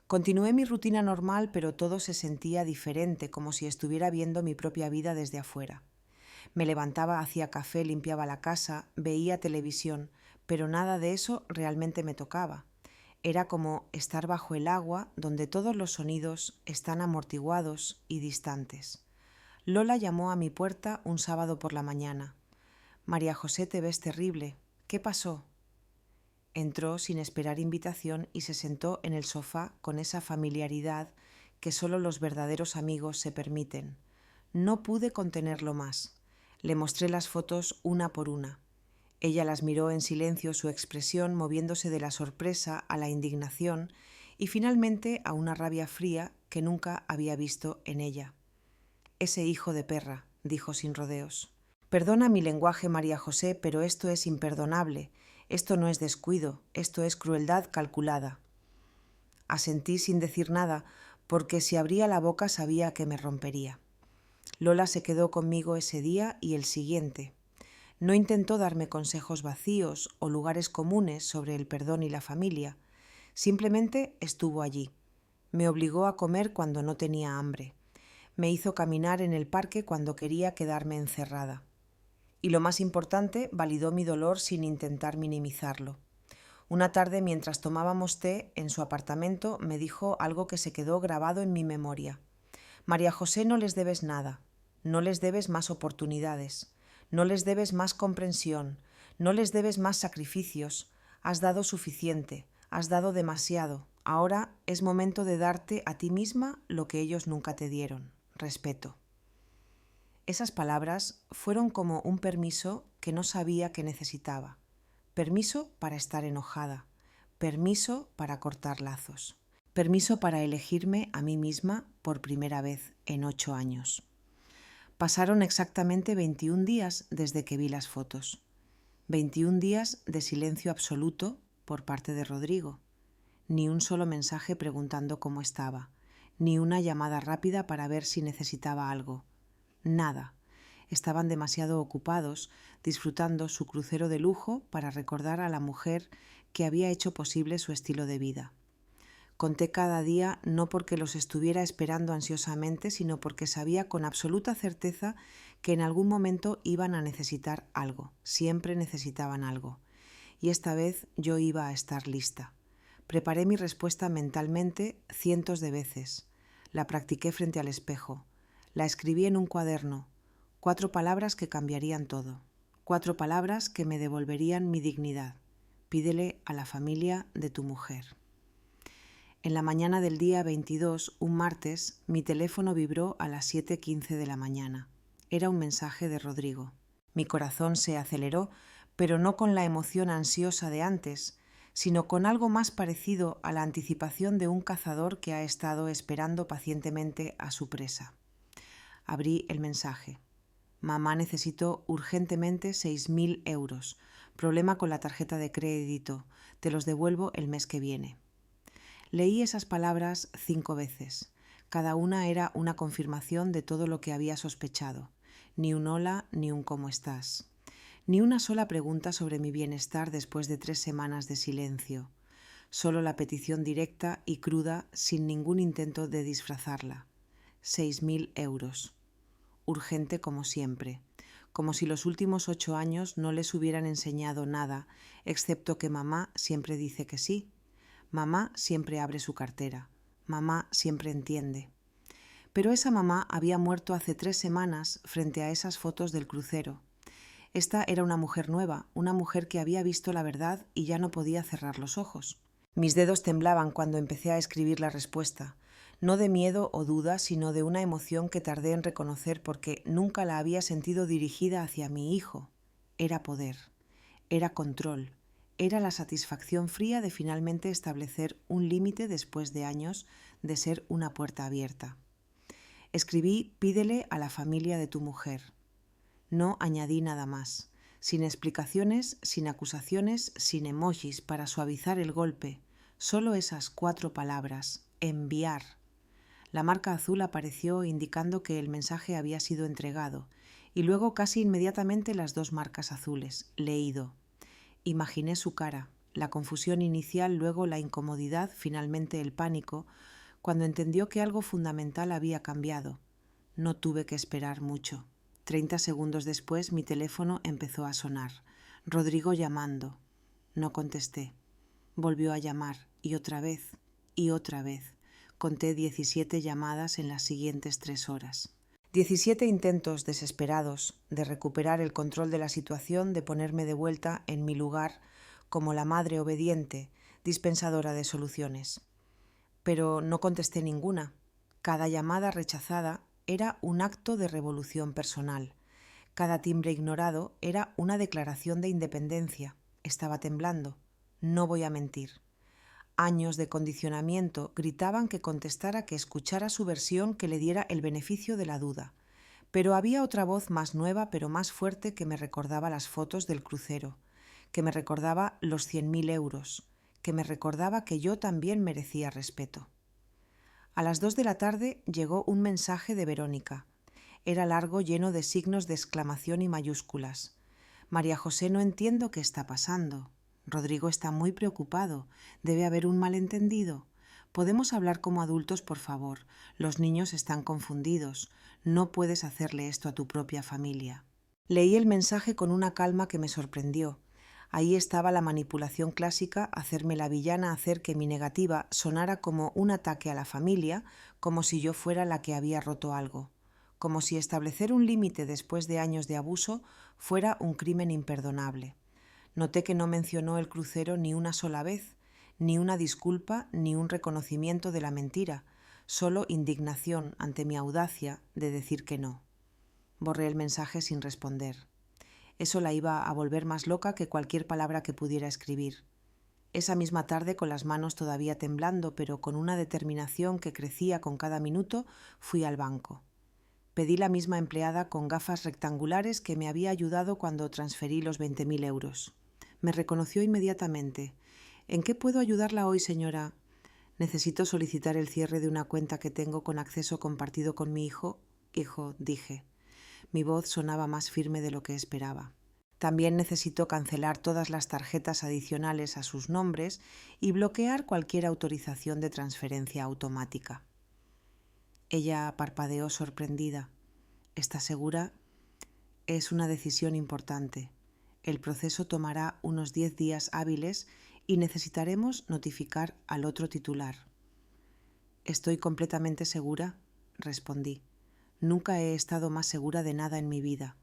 Continué mi rutina normal, pero todo se sentía diferente, como si estuviera viendo mi propia vida desde afuera. Me levantaba, hacía café, limpiaba la casa, veía televisión, pero nada de eso realmente me tocaba. Era como estar bajo el agua, donde todos los sonidos están amortiguados y distantes. Lola llamó a mi puerta un sábado por la mañana. «María José, te ves terrible. ¿Qué pasó?» Entró sin esperar invitación y se sentó en el sofá con esa familiaridad que solo los verdaderos amigos se permiten. No pude contenerlo más. Le mostré las fotos una por una. Ella las miró en silencio, su expresión moviéndose de la sorpresa a la indignación y finalmente a una rabia fría que nunca había visto en ella. «Ese hijo de perra», dijo sin rodeos. «Perdona mi lenguaje, María José, pero esto es imperdonable. Esto no es descuido, esto es crueldad calculada». Asentí sin decir nada, porque si abría la boca sabía que me rompería. Lola se quedó conmigo ese día y el siguiente. No intentó darme consejos vacíos o lugares comunes sobre el perdón y la familia. Simplemente estuvo allí. Me obligó a comer cuando no tenía hambre. Me hizo caminar en el parque cuando quería quedarme encerrada. Y lo más importante, validó mi dolor sin intentar minimizarlo. Una tarde, mientras tomábamos té en su apartamento, me dijo algo que se quedó grabado en mi memoria. «María José, no les debes nada. No les debes más oportunidades. No les debes más comprensión, no les debes más sacrificios. Has dado suficiente, has dado demasiado. Ahora es momento de darte a ti misma lo que ellos nunca te dieron, respeto». Esas palabras fueron como un permiso que no sabía que necesitaba. Permiso para estar enojada, permiso para cortar lazos, permiso para elegirme a mí misma por primera vez en 8 años. Pasaron exactamente 21 días desde que vi las fotos. 21 días de silencio absoluto por parte de Rodrigo. Ni un solo mensaje preguntando cómo estaba, ni una llamada rápida para ver si necesitaba algo. Nada. Estaban demasiado ocupados disfrutando su crucero de lujo para recordar a la mujer que había hecho posible su estilo de vida. Conté cada día no porque los estuviera esperando ansiosamente, sino porque sabía con absoluta certeza que en algún momento iban a necesitar algo, siempre necesitaban algo. Y esta vez yo iba a estar lista. Preparé mi respuesta mentalmente cientos de veces. La practiqué frente al espejo. La escribí en un cuaderno. 4 palabras que cambiarían todo. 4 palabras que me devolverían mi dignidad. Pídele a la familia de tu mujer. En la mañana del día 22, un martes, mi teléfono vibró a las 7:15 de la mañana. Era un mensaje de Rodrigo. Mi corazón se aceleró, pero no con la emoción ansiosa de antes, sino con algo más parecido a la anticipación de un cazador que ha estado esperando pacientemente a su presa. Abrí el mensaje. «Mamá, necesito urgentemente 6.000 euros. Problema con la tarjeta de crédito. Te los devuelvo el mes que viene». Leí esas palabras 5 veces. Cada una era una confirmación de todo lo que había sospechado. Ni un hola, ni un ¿cómo estás? Ni una sola pregunta sobre mi bienestar después de 3 semanas de silencio. Solo la petición directa y cruda sin ningún intento de disfrazarla. 6.000 euros. Urgente como siempre. como si los últimos 8 años no les hubieran enseñado nada, excepto que mamá siempre dice que sí, mamá siempre abre su cartera, mamá siempre entiende. Pero esa mamá había muerto hace 3 semanas frente a esas fotos del crucero. Esta era una mujer nueva, una mujer que había visto la verdad y ya no podía cerrar los ojos. Mis dedos temblaban cuando empecé a escribir la respuesta, no de miedo o duda, sino de una emoción que tardé en reconocer porque nunca la había sentido dirigida hacia mi hijo. Era poder, era control, era la satisfacción fría de finalmente establecer un límite después de años de ser una puerta abierta. Escribí: pídele a la familia de tu mujer. No añadí nada más, sin explicaciones, sin acusaciones, sin emojis para suavizar el golpe, solo esas 4 palabras: enviar. La marca azul apareció indicando que el mensaje había sido entregado, y luego casi inmediatamente las 2 marcas azules: leído. Imaginé su cara, la confusión inicial, luego la incomodidad, finalmente el pánico, cuando entendió que algo fundamental había cambiado. No tuve que esperar mucho. 30 segundos después mi teléfono empezó a sonar. Rodrigo llamando. No contesté. Volvió a llamar, y otra vez, y otra vez. Conté 17 llamadas en las siguientes 3 horas. 17 intentos desesperados de recuperar el control de la situación, de ponerme de vuelta en mi lugar como la madre obediente, dispensadora de soluciones. Pero no contesté ninguna. Cada llamada rechazada era un acto de revolución personal. Cada timbre ignorado era una declaración de independencia. Estaba temblando. No voy a mentir. Años de condicionamiento gritaban que contestara, que escuchara su versión, que le diera el beneficio de la duda. Pero había otra voz más nueva pero más fuerte que me recordaba las fotos del crucero, que me recordaba los 100.000 euros, que me recordaba que yo también merecía respeto. A las 2 de la tarde llegó un mensaje de Verónica. Era largo, lleno de signos de exclamación y mayúsculas. María José, no entiendo qué está pasando. Rodrigo está muy preocupado. Debe haber un malentendido. ¿Podemos hablar como adultos, por favor? Los niños están confundidos. No puedes hacerle esto a tu propia familia. Leí el mensaje con una calma que me sorprendió. Ahí estaba la manipulación clásica, hacerme la villana, hacer que mi negativa sonara como un ataque a la familia, como si yo fuera la que había roto algo, como si establecer un límite después de años de abuso fuera un crimen imperdonable. Noté que no mencionó el crucero ni una sola vez, ni una disculpa, ni un reconocimiento de la mentira, solo indignación ante mi audacia de decir que no. Borré el mensaje sin responder. Eso la iba a volver más loca que cualquier palabra que pudiera escribir. Esa misma tarde, con las manos todavía temblando, pero con una determinación que crecía con cada minuto, fui al banco. Pedí la misma empleada con gafas rectangulares que me había ayudado cuando transferí los 20.000 euros. Me reconoció inmediatamente. ¿En qué puedo ayudarla hoy, señora? Necesito solicitar el cierre de una cuenta que tengo con acceso compartido con mi hijo. Hijo, dije. Mi voz sonaba más firme de lo que esperaba. También necesito cancelar todas las tarjetas adicionales a sus nombres y bloquear cualquier autorización de transferencia automática. Ella parpadeó sorprendida. ¿Estás segura? Es una decisión importante. El proceso tomará unos 10 días hábiles y necesitaremos notificar al otro titular. Estoy completamente segura, respondí. Nunca he estado más segura de nada en mi vida.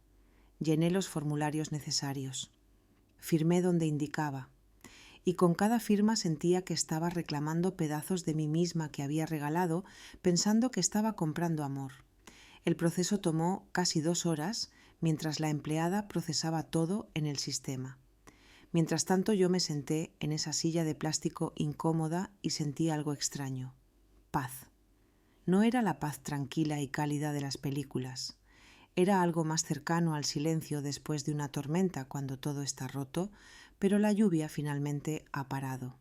Llené los formularios necesarios. Firmé donde indicaba. Y con cada firma sentía que estaba reclamando pedazos de mí misma que había regalado, pensando que estaba comprando amor. El proceso tomó casi 2 horas, mientras la empleada procesaba todo en el sistema. Mientras tanto yo me senté en esa silla de plástico incómoda y sentí algo extraño. Paz. No era la paz tranquila y cálida de las películas. Era algo más cercano al silencio después de una tormenta cuando todo está roto, pero la lluvia finalmente ha parado.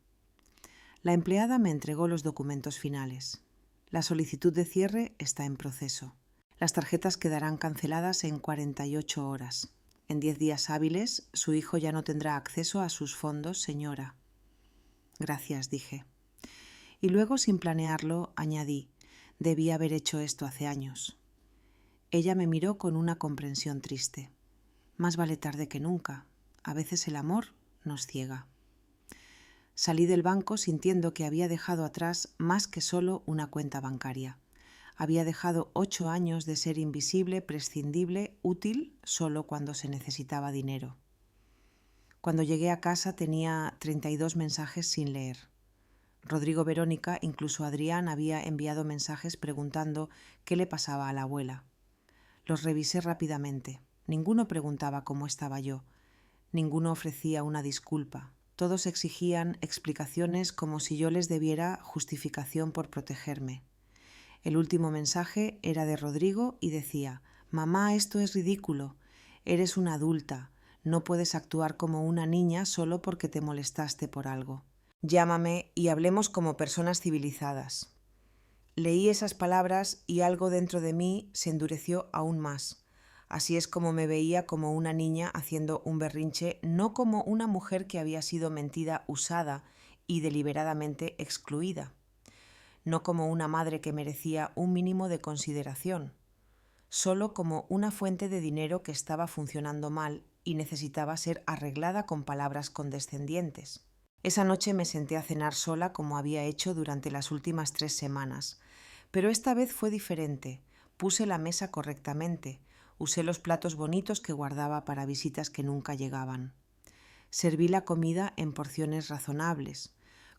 La empleada me entregó los documentos finales. La solicitud de cierre está en proceso. Las tarjetas quedarán canceladas en 48 horas. En 10 días hábiles, su hijo ya no tendrá acceso a sus fondos, señora. Gracias, dije. Y luego, sin planearlo, añadí, debí haber hecho esto hace años. Ella me miró con una comprensión triste. Más vale tarde que nunca. A veces el amor nos ciega. Salí del banco sintiendo que había dejado atrás más que solo una cuenta bancaria. Había dejado 8 años de ser invisible, prescindible, útil solo cuando se necesitaba dinero. Cuando llegué a casa tenía 32 mensajes sin leer. Rodrigo, Verónica, incluso Adrián había enviado mensajes preguntando qué le pasaba a la abuela. Los revisé rápidamente. Ninguno preguntaba cómo estaba yo. Ninguno ofrecía una disculpa. Todos exigían explicaciones como si yo les debiera justificación por protegerme. El último mensaje era de Rodrigo y decía: «Mamá, esto es ridículo. Eres una adulta. No puedes actuar como una niña solo porque te molestaste por algo. Llámame y hablemos como personas civilizadas». Leí esas palabras y algo dentro de mí se endureció aún más. Así es como me veía, como una niña haciendo un berrinche, no como una mujer que había sido mentida, usada y deliberadamente excluida. No como una madre que merecía un mínimo de consideración, solo como una fuente de dinero que estaba funcionando mal y necesitaba ser arreglada con palabras condescendientes. Esa noche me senté a cenar sola como había hecho durante las últimas 3 semanas, pero esta vez fue diferente. Puse la mesa correctamente, usé los platos bonitos que guardaba para visitas que nunca llegaban. Serví la comida en porciones razonables.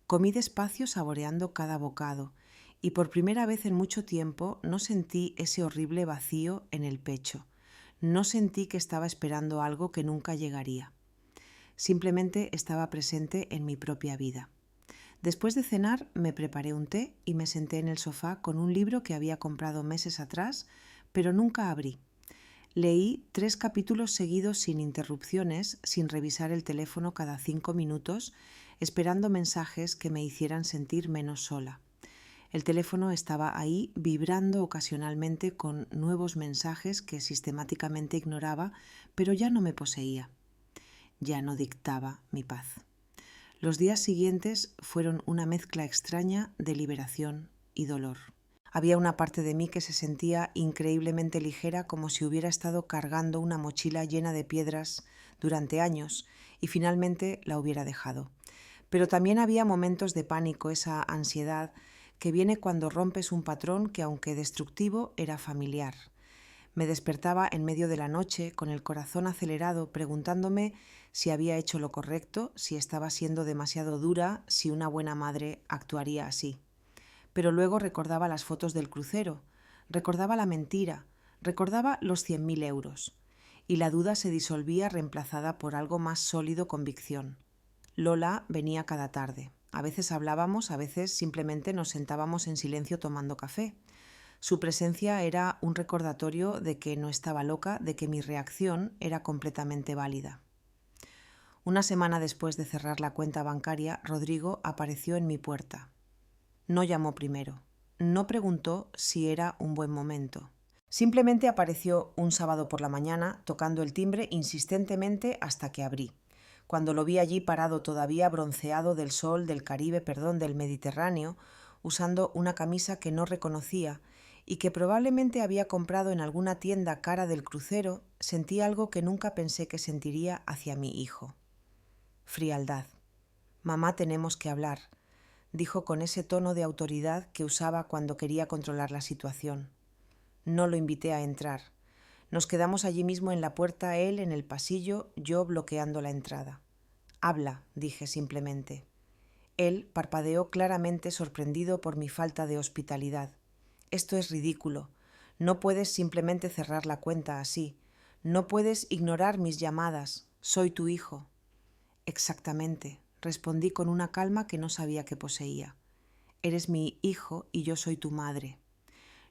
Comí despacio saboreando cada bocado y por primera vez en mucho tiempo no sentí ese horrible vacío en el pecho. No sentí que estaba esperando algo que nunca llegaría. Simplemente estaba presente en mi propia vida. Después de cenar me preparé un té y me senté en el sofá con un libro que había comprado meses atrás, pero nunca abrí. Leí 3 capítulos seguidos sin interrupciones, sin revisar el teléfono cada 5 minutos, esperando mensajes que me hicieran sentir menos sola. El teléfono estaba ahí vibrando ocasionalmente con nuevos mensajes que sistemáticamente ignoraba, pero ya no me poseía. Ya no dictaba mi paz. Los días siguientes fueron una mezcla extraña de liberación y dolor. Había una parte de mí que se sentía increíblemente ligera, como si hubiera estado cargando una mochila llena de piedras durante años y finalmente la hubiera dejado. Pero también había momentos de pánico, esa ansiedad que viene cuando rompes un patrón que, aunque destructivo, era familiar. Me despertaba en medio de la noche con el corazón acelerado, preguntándome si había hecho lo correcto, si estaba siendo demasiado dura, si una buena madre actuaría así. Pero luego recordaba las fotos del crucero, recordaba la mentira, recordaba los 100.000 euros. Y la duda se disolvía reemplazada por algo más sólido: convicción. Lola venía cada tarde. A veces hablábamos, a veces simplemente nos sentábamos en silencio tomando café. Su presencia era un recordatorio de que no estaba loca, de que mi reacción era completamente válida. Una semana después de cerrar la cuenta bancaria, Rodrigo apareció en mi puerta. No llamó primero. No preguntó si era un buen momento. Simplemente apareció un sábado por la mañana, tocando el timbre insistentemente hasta que abrí. Cuando lo vi allí parado, todavía bronceado del sol del del Mediterráneo, usando una camisa que no reconocía y que probablemente había comprado en alguna tienda cara del crucero, sentí algo que nunca pensé que sentiría hacia mi hijo. Frialdad. «Mamá, tenemos que hablar», dijo con ese tono de autoridad que usaba cuando quería controlar la situación. No lo invité a entrar. Nos quedamos allí mismo en la puerta, él en el pasillo, yo bloqueando la entrada. «Habla», dije simplemente. Él parpadeó claramente, sorprendido por mi falta de hospitalidad. «Esto es ridículo. No puedes simplemente cerrar la cuenta así. No puedes ignorar mis llamadas. Soy tu hijo». «Exactamente», respondí con una calma que no sabía que poseía. «Eres mi hijo y yo soy tu madre.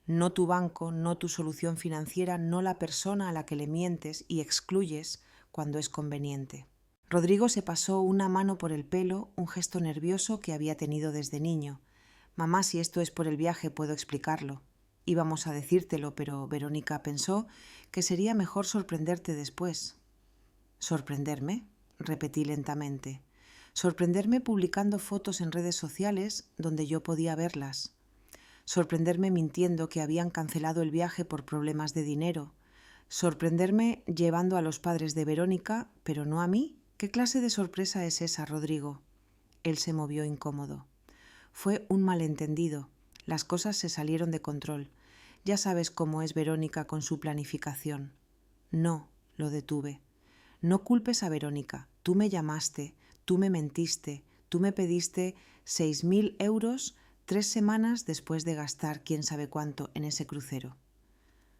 No tu banco, no tu solución financiera, no la persona a la que le mientes y excluyes cuando es conveniente». Rodrigo se pasó una mano por el pelo, un gesto nervioso que había tenido desde niño. «Mamá, si esto es por el viaje, puedo explicarlo. Íbamos a decírtelo, pero Verónica pensó que sería mejor sorprenderte después». «¿Sorprenderme?», repetí lentamente. «Sorprenderme publicando fotos en redes sociales donde yo podía verlas. Sorprenderme mintiendo que habían cancelado el viaje por problemas de dinero. Sorprenderme llevando a los padres de Verónica, pero no a mí. ¿Qué clase de sorpresa es esa, Rodrigo? Él se movió incómodo. Fue un malentendido. Las cosas se salieron de control. Ya sabes cómo es Verónica con su planificación. No, lo detuve. No culpes a Verónica. Tú me llamaste, tú me mentiste, tú me pediste 6.000 euros 3 semanas después de gastar quién sabe cuánto en ese crucero.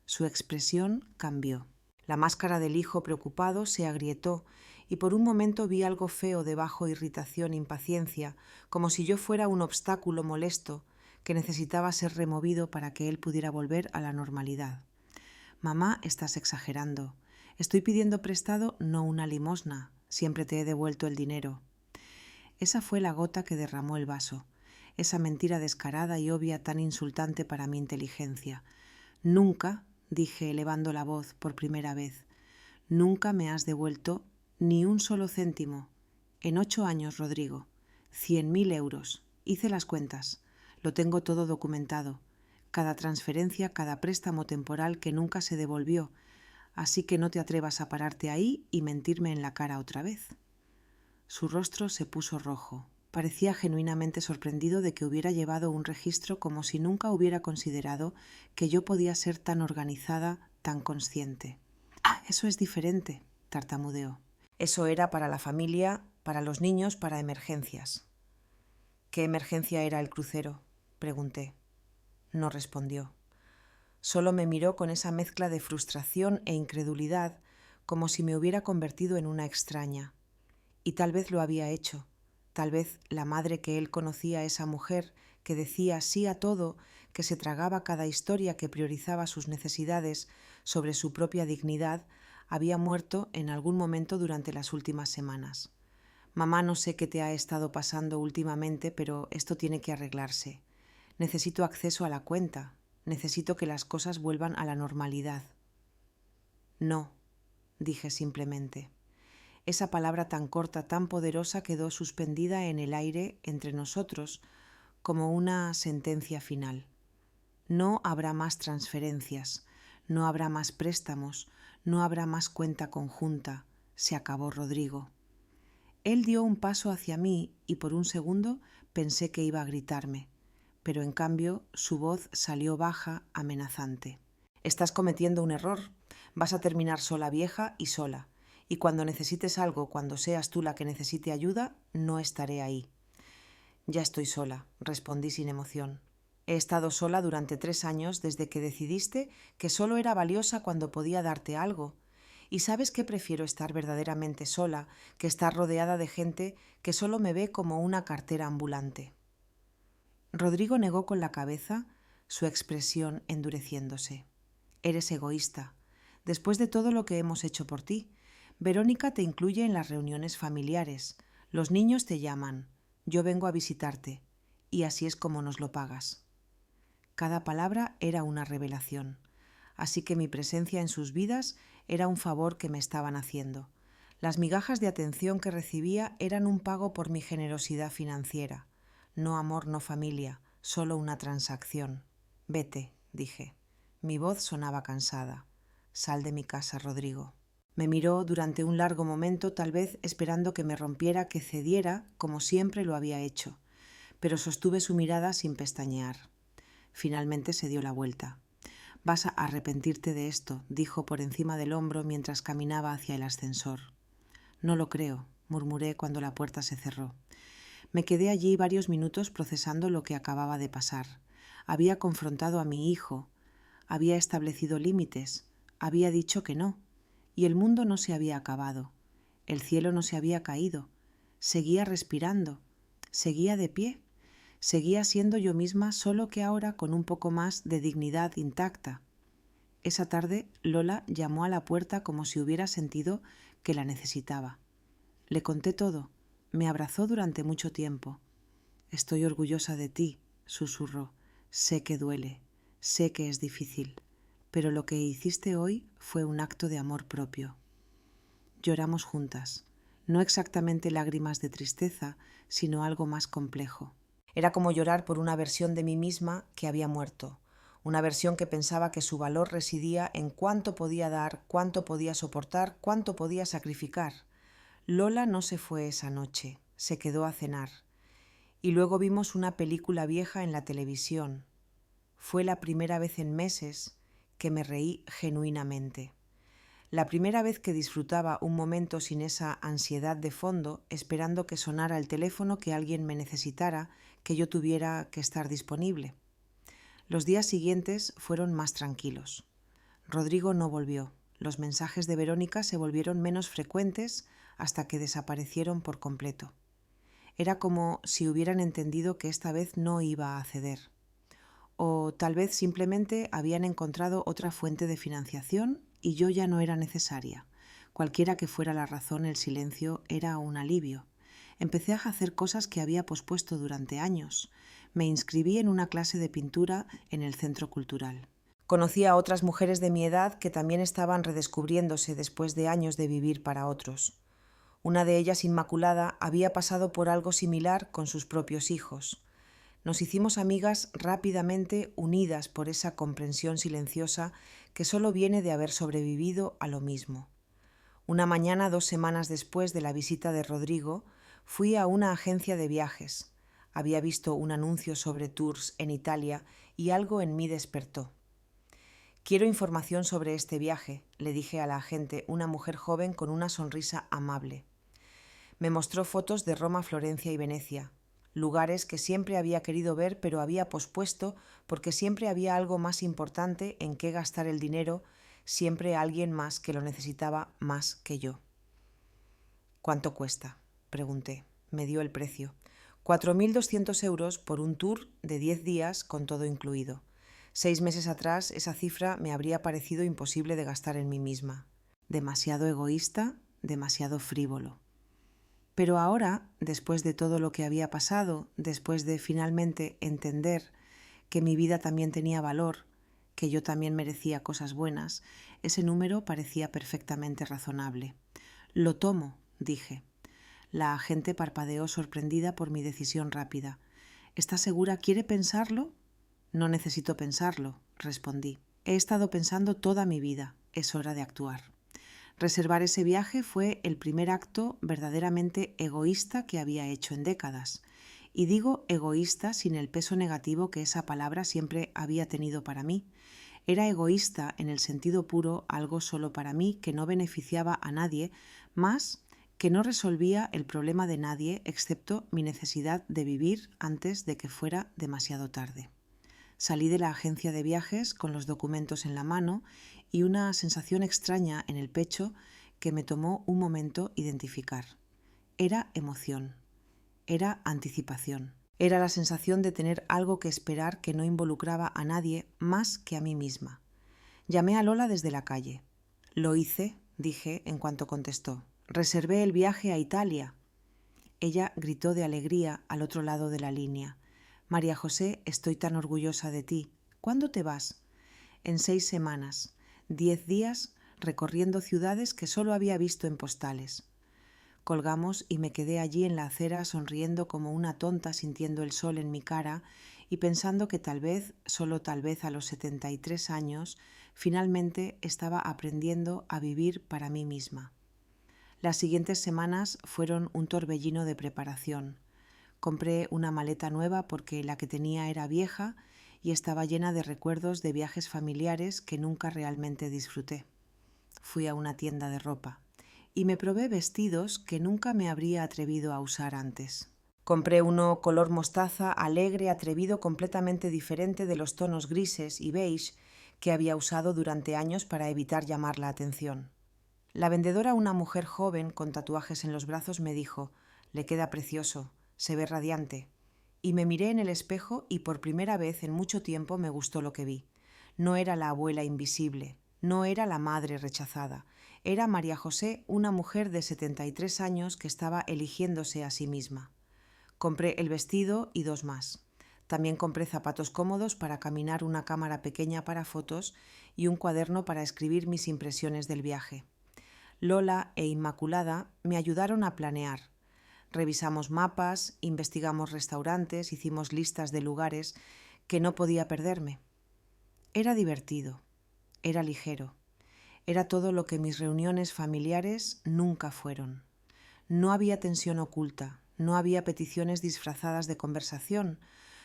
Su expresión cambió. La máscara del hijo preocupado se agrietó y por un momento vi algo feo debajo, irritación, impaciencia, como si yo fuera un obstáculo molesto que necesitaba ser removido para que él pudiera volver a la normalidad. Mamá, estás exagerando. Estoy pidiendo prestado, no una limosna. Siempre te he devuelto el dinero. Esa fue la gota que derramó el vaso. Esa mentira descarada y obvia tan insultante para mi inteligencia. Nunca, dije elevando la voz por primera vez, nunca me has devuelto ni un solo céntimo. En 8 años, Rodrigo. 100.000 euros. Hice las cuentas. Lo tengo todo documentado. Cada transferencia, cada préstamo temporal que nunca se devolvió. Así que no te atrevas a pararte ahí y mentirme en la cara otra vez. Su rostro se puso rojo. Parecía genuinamente sorprendido de que hubiera llevado un registro, como si nunca hubiera considerado que yo podía ser tan organizada, tan consciente. Eso es diferente, tartamudeó. Eso era para la familia, para los niños, para emergencias. ¿Qué emergencia era el crucero?, pregunté. No respondió. Solo me miró con esa mezcla de frustración e incredulidad, como si me hubiera convertido en una extraña. Y tal vez lo había hecho. Tal vez la madre que él conocía a esa mujer, que decía sí a todo, que se tragaba cada historia, que priorizaba sus necesidades sobre su propia dignidad, había muerto en algún momento durante las últimas semanas. Mamá, no sé qué te ha estado pasando últimamente, pero esto tiene que arreglarse. Necesito acceso a la cuenta. Necesito que las cosas vuelvan a la normalidad. No, dije simplemente. Esa palabra tan corta, tan poderosa, quedó suspendida en el aire entre nosotros como una sentencia final. No habrá más transferencias, no habrá más préstamos, no habrá más cuenta conjunta. Se acabó, Rodrigo. Él dio un paso hacia mí y por un segundo pensé que iba a gritarme, pero en cambio su voz salió baja, amenazante. Estás cometiendo un error. Vas a terminar sola, vieja y sola. Y cuando necesites algo, cuando seas tú la que necesite ayuda, no estaré ahí. Ya estoy sola, respondí sin emoción. He estado sola durante 3 años desde que decidiste que solo era valiosa cuando podía darte algo. Y sabes que prefiero estar verdaderamente sola que estar rodeada de gente que solo me ve como una cartera ambulante. Rodrigo negó con la cabeza, su expresión endureciéndose. Eres egoísta. Después de todo lo que hemos hecho por ti, Verónica te incluye en las reuniones familiares. Los niños te llaman. Yo vengo a visitarte. Y así es como nos lo pagas. Cada palabra era una revelación. Así que mi presencia en sus vidas era un favor que me estaban haciendo. Las migajas de atención que recibía eran un pago por mi generosidad financiera. No amor, no familia, solo una transacción. Vete, dije. Mi voz sonaba cansada. Sal de mi casa, Rodrigo. Me miró durante un largo momento, tal vez esperando que me rompiera, que cediera, como siempre lo había hecho, pero sostuve su mirada sin pestañear. Finalmente se dio la vuelta. Vas a arrepentirte de esto, dijo por encima del hombro mientras caminaba hacia el ascensor. No lo creo, murmuré cuando la puerta se cerró. Me quedé allí varios minutos procesando lo que acababa de pasar. Había confrontado a mi hijo, había establecido límites, había dicho que no, y el mundo no se había acabado, el cielo no se había caído, seguía respirando, seguía de pie, seguía siendo yo misma, solo que ahora con un poco más de dignidad intacta. Esa tarde Lola llamó a la puerta como si hubiera sentido que la necesitaba. Le conté todo, me abrazó durante mucho tiempo. Estoy orgullosa de ti, susurró. Sé que duele, sé que es difícil, pero lo que hiciste hoy fue un acto de amor propio. Lloramos juntas, no exactamente lágrimas de tristeza, sino algo más complejo. Era como llorar por una versión de mí misma que había muerto, una versión que pensaba que su valor residía en cuánto podía dar, cuánto podía soportar, cuánto podía sacrificar. Lola no se fue esa noche, se quedó a cenar. Y luego vimos una película vieja en la televisión. Fue la primera vez en meses que me reí genuinamente. La primera vez que disfrutaba un momento sin esa ansiedad de fondo, esperando que sonara el teléfono, que alguien me necesitara, que yo tuviera que estar disponible. Los días siguientes fueron más tranquilos. Rodrigo no volvió. Los mensajes de Verónica se volvieron menos frecuentes hasta que desaparecieron por completo. Era como si hubieran entendido que esta vez no iba a ceder. O tal vez simplemente habían encontrado otra fuente de financiación y yo ya no era necesaria. Cualquiera que fuera la razón, el silencio era un alivio. Empecé a hacer cosas que había pospuesto durante años. Me inscribí en una clase de pintura en el centro cultural. Conocí a otras mujeres de mi edad que también estaban redescubriéndose después de años de vivir para otros. Una de ellas, Inmaculada, había pasado por algo similar con sus propios hijos. Nos hicimos amigas rápidamente, unidas por esa comprensión silenciosa que solo viene de haber sobrevivido a lo mismo. Una mañana, 2 semanas después de la visita de Rodrigo, fui a una agencia de viajes. Había visto un anuncio sobre tours en Italia y algo en mí despertó. «Quiero información sobre este viaje», le dije a la agente, una mujer joven con una sonrisa amable. Me mostró fotos de Roma, Florencia y Venecia, lugares que siempre había querido ver pero había pospuesto porque siempre había algo más importante en qué gastar el dinero, siempre alguien más que lo necesitaba más que yo. «¿Cuánto cuesta?», pregunté. Me dio el precio. 4.200 euros por un tour de 10 días con todo incluido. 6 meses atrás esa cifra me habría parecido imposible de gastar en mí misma. Demasiado egoísta, demasiado frívolo. Pero ahora, después de todo lo que había pasado, después de finalmente entender que mi vida también tenía valor, que yo también merecía cosas buenas, ese número parecía perfectamente razonable. «Lo tomo», dije. La agente parpadeó sorprendida por mi decisión rápida. «¿Está segura? ¿Quiere pensarlo?» «No necesito pensarlo», respondí. «He estado pensando toda mi vida. Es hora de actuar». Reservar ese viaje fue el primer acto verdaderamente egoísta que había hecho en décadas. Y digo egoísta sin el peso negativo que esa palabra siempre había tenido para mí. Era egoísta en el sentido puro, algo solo para mí que no beneficiaba a nadie, más que no resolvía el problema de nadie excepto mi necesidad de vivir antes de que fuera demasiado tarde. Salí de la agencia de viajes con los documentos en la mano y una sensación extraña en el pecho que me tomó un momento identificar. Era emoción, era anticipación, era la sensación de tener algo que esperar que no involucraba a nadie más que a mí misma. Llamé a Lola desde la calle. «Lo hice», dije en cuanto contestó. «Reservé el viaje a Italia». Ella gritó de alegría al otro lado de la línea. «María José, estoy tan orgullosa de ti. ¿Cuándo te vas?» «En 6 semanas, 10 días recorriendo ciudades que solo había visto en postales». Colgamos y me quedé allí en la acera sonriendo como una tonta, sintiendo el sol en mi cara y pensando que tal vez, solo tal vez a los 73 años, finalmente estaba aprendiendo a vivir para mí misma. Las siguientes semanas fueron un torbellino de preparación. Compré una maleta nueva porque la que tenía era vieja y estaba llena de recuerdos de viajes familiares que nunca realmente disfruté. Fui a una tienda de ropa y me probé vestidos que nunca me habría atrevido a usar antes. Compré uno color mostaza, alegre, atrevido, completamente diferente de los tonos grises y beige que había usado durante años para evitar llamar la atención. La vendedora, una mujer joven con tatuajes en los brazos, me dijo: «Le queda precioso, se ve radiante». Y me miré en el espejo y por primera vez en mucho tiempo me gustó lo que vi. No era la abuela invisible, no era la madre rechazada. Era María José, una mujer de 73 años que estaba eligiéndose a sí misma. Compré el vestido y 2 más. También compré zapatos cómodos para caminar, una cámara pequeña para fotos y un cuaderno para escribir mis impresiones del viaje. Lola e Inmaculada me ayudaron a planear. Revisamos mapas, investigamos restaurantes, hicimos listas de lugares que no podía perderme. Era divertido, era ligero, era todo lo que mis reuniones familiares nunca fueron. No había tensión oculta, no había peticiones disfrazadas de conversación,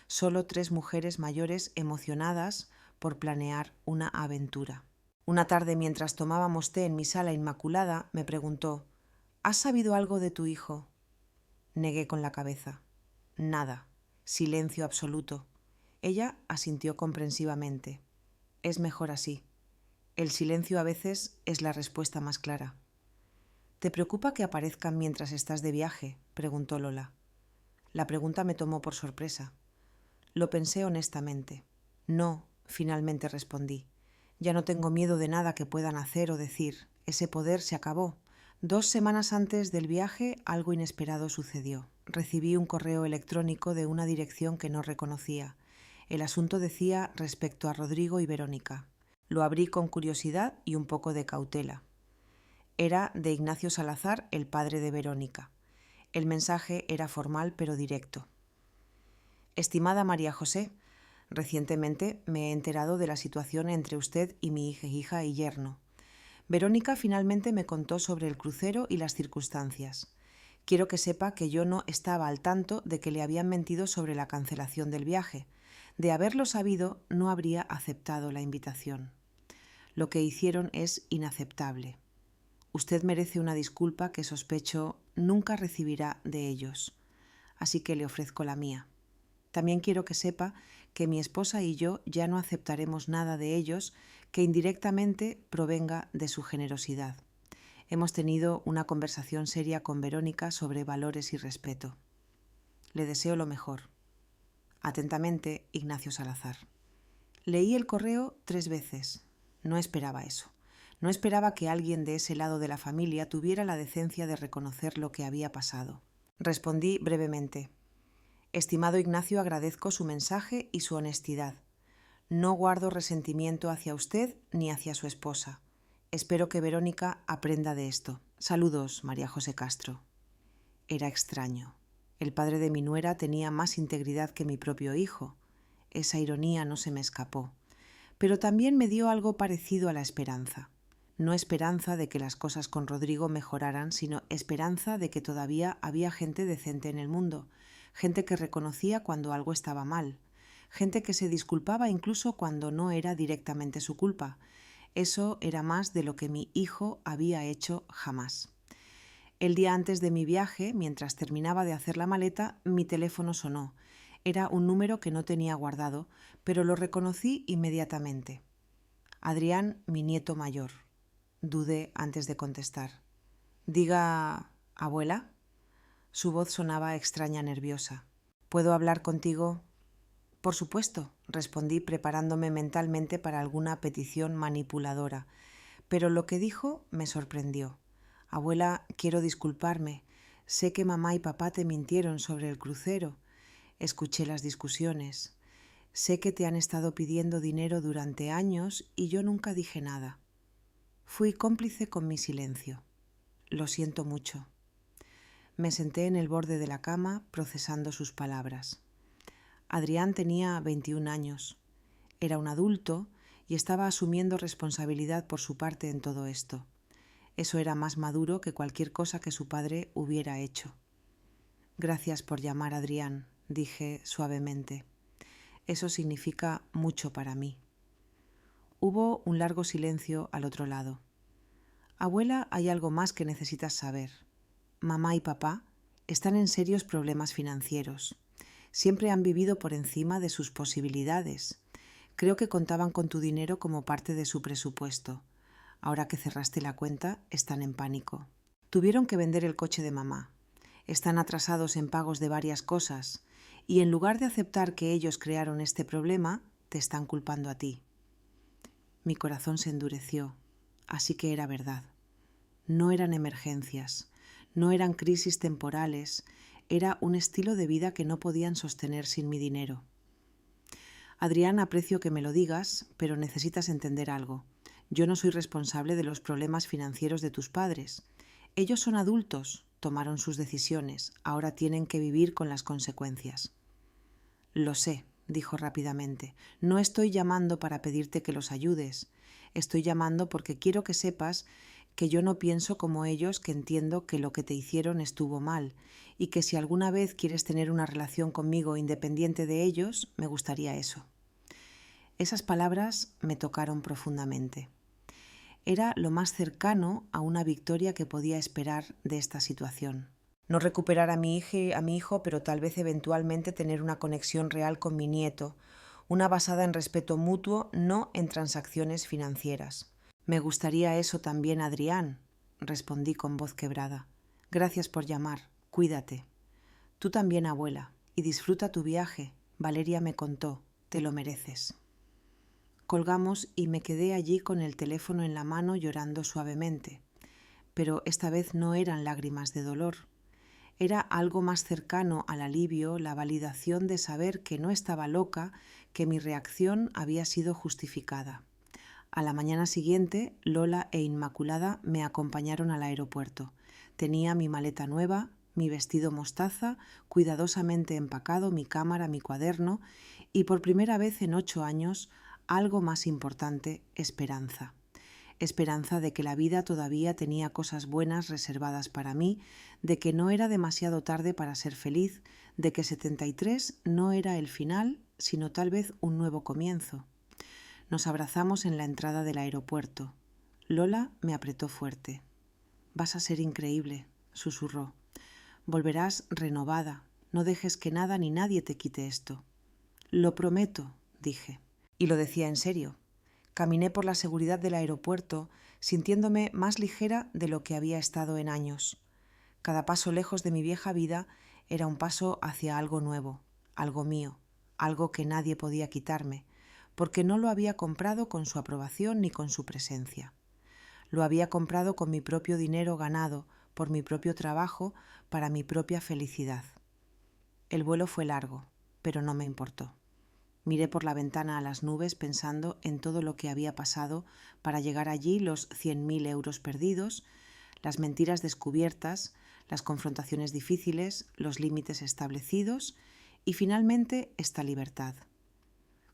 solo 3 mujeres mayores emocionadas por planear una aventura. Una tarde, mientras tomábamos té en mi sala inmaculada, me preguntó: ¿has sabido algo de tu hijo? Negué con la cabeza. Nada. Silencio absoluto. Ella asintió comprensivamente. Es mejor así. El silencio a veces es la respuesta más clara. ¿Te preocupa que aparezcan mientras estás de viaje?, preguntó Lola. La pregunta me tomó por sorpresa. Lo pensé honestamente. No, finalmente respondí. Ya no tengo miedo de nada que puedan hacer o decir. Ese poder se acabó. 2 semanas antes del viaje, algo inesperado sucedió. Recibí un correo electrónico de una dirección que no reconocía. El asunto decía respecto a Rodrigo y Verónica. Lo abrí con curiosidad y un poco de cautela. Era de Ignacio Salazar, el padre de Verónica. El mensaje era formal pero directo. Estimada María José, recientemente me he enterado de la situación entre usted y mi hija y yerno. Verónica finalmente me contó sobre el crucero y las circunstancias. Quiero que sepa que yo no estaba al tanto de que le habían mentido sobre la cancelación del viaje. De haberlo sabido, no habría aceptado la invitación. Lo que hicieron es inaceptable. Usted merece una disculpa que sospecho nunca recibirá de ellos. Así que le ofrezco la mía. También quiero que sepa que mi esposa y yo ya no aceptaremos nada de ellos que indirectamente provenga de su generosidad. Hemos tenido una conversación seria con Verónica sobre valores y respeto. Le deseo lo mejor. Atentamente, Ignacio Salazar. Leí el correo 3 veces. No esperaba eso. No esperaba que alguien de ese lado de la familia tuviera la decencia de reconocer lo que había pasado. Respondí brevemente. Estimado Ignacio, agradezco su mensaje y su honestidad. No guardo resentimiento hacia usted ni hacia su esposa. Espero que Verónica aprenda de esto. Saludos, María José Castro. Era extraño. El padre de mi nuera tenía más integridad que mi propio hijo. Esa ironía no se me escapó. Pero también me dio algo parecido a la esperanza. No esperanza de que las cosas con Rodrigo mejoraran, sino esperanza de que todavía había gente decente en el mundo, gente que reconocía cuando algo estaba mal, gente que se disculpaba incluso cuando no era directamente su culpa. Eso era más de lo que mi hijo había hecho jamás. El día antes de mi viaje, mientras terminaba de hacer la maleta, mi teléfono sonó. Era un número que no tenía guardado, pero lo reconocí inmediatamente. Adrián, mi nieto mayor. Dudé antes de contestar. Diga, ¿abuela? Su voz sonaba extraña, nerviosa. ¿Puedo hablar contigo? Por supuesto, respondí preparándome mentalmente para alguna petición manipuladora, pero lo que dijo me sorprendió. Abuela, quiero disculparme. Sé que mamá y papá te mintieron sobre el crucero. Escuché las discusiones. Sé que te han estado pidiendo dinero durante años y yo nunca dije nada. Fui cómplice con mi silencio. Lo siento mucho. Me senté en el borde de la cama procesando sus palabras. Adrián tenía 21 años. Era un adulto y estaba asumiendo responsabilidad por su parte en todo esto. Eso era más maduro que cualquier cosa que su padre hubiera hecho. Gracias por llamar, Adrián, dije suavemente. Eso significa mucho para mí. Hubo un largo silencio al otro lado. Abuela, hay algo más que necesitas saber. Mamá y papá están en serios problemas financieros. Siempre han vivido por encima de sus posibilidades. Creo que contaban con tu dinero como parte de su presupuesto. Ahora que cerraste la cuenta, están en pánico. Tuvieron que vender el coche de mamá. Están atrasados en pagos de varias cosas y en lugar de aceptar que ellos crearon este problema, te están culpando a ti. Mi corazón se endureció. Así que era verdad. No eran emergencias, no eran crisis temporales, era un estilo de vida que no podían sostener sin mi dinero. Adrián, aprecio que me lo digas, pero necesitas entender algo. Yo no soy responsable de los problemas financieros de tus padres. Ellos son adultos, tomaron sus decisiones, ahora tienen que vivir con las consecuencias. Lo sé, dijo rápidamente. No estoy llamando para pedirte que los ayudes. Estoy llamando porque quiero que sepas que yo no pienso como ellos, que entiendo que lo que te hicieron estuvo mal y que si alguna vez quieres tener una relación conmigo independiente de ellos, me gustaría eso. Esas palabras me tocaron profundamente. Era lo más cercano a una victoria que podía esperar de esta situación. No recuperar a mi hijo, pero tal vez eventualmente tener una conexión real con mi nieto, una basada en respeto mutuo, no en transacciones financieras. Me gustaría eso también, Adrián, respondí con voz quebrada. Gracias por llamar. Cuídate. Tú también, abuela, y disfruta tu viaje. Valeria me contó. Te lo mereces. Colgamos y me quedé allí con el teléfono en la mano llorando suavemente. Pero esta vez no eran lágrimas de dolor. Era algo más cercano al alivio, la validación de saber que no estaba loca, que mi reacción había sido justificada. A la mañana siguiente, Lola e Inmaculada me acompañaron al aeropuerto. Tenía mi maleta nueva, mi vestido mostaza, cuidadosamente empacado, mi cámara, mi cuaderno y por primera vez en 8 años, algo más importante, esperanza. Esperanza de que la vida todavía tenía cosas buenas reservadas para mí, de que no era demasiado tarde para ser feliz, de que 73 no era el final, sino tal vez un nuevo comienzo. Nos abrazamos en la entrada del aeropuerto. Lola me apretó fuerte. «Vas a ser increíble», susurró. «Volverás renovada. No dejes que nada ni nadie te quite esto». «Lo prometo», dije. Y lo decía en serio. Caminé por la seguridad del aeropuerto, sintiéndome más ligera de lo que había estado en años. Cada paso lejos de mi vieja vida era un paso hacia algo nuevo, algo mío, algo que nadie podía quitarme, porque no lo había comprado con su aprobación ni con su presencia. Lo había comprado con mi propio dinero ganado, por mi propio trabajo, para mi propia felicidad. El vuelo fue largo, pero no me importó. Miré por la ventana a las nubes pensando en todo lo que había pasado para llegar allí, los 100.000 euros perdidos, las mentiras descubiertas, las confrontaciones difíciles, los límites establecidos y finalmente esta libertad.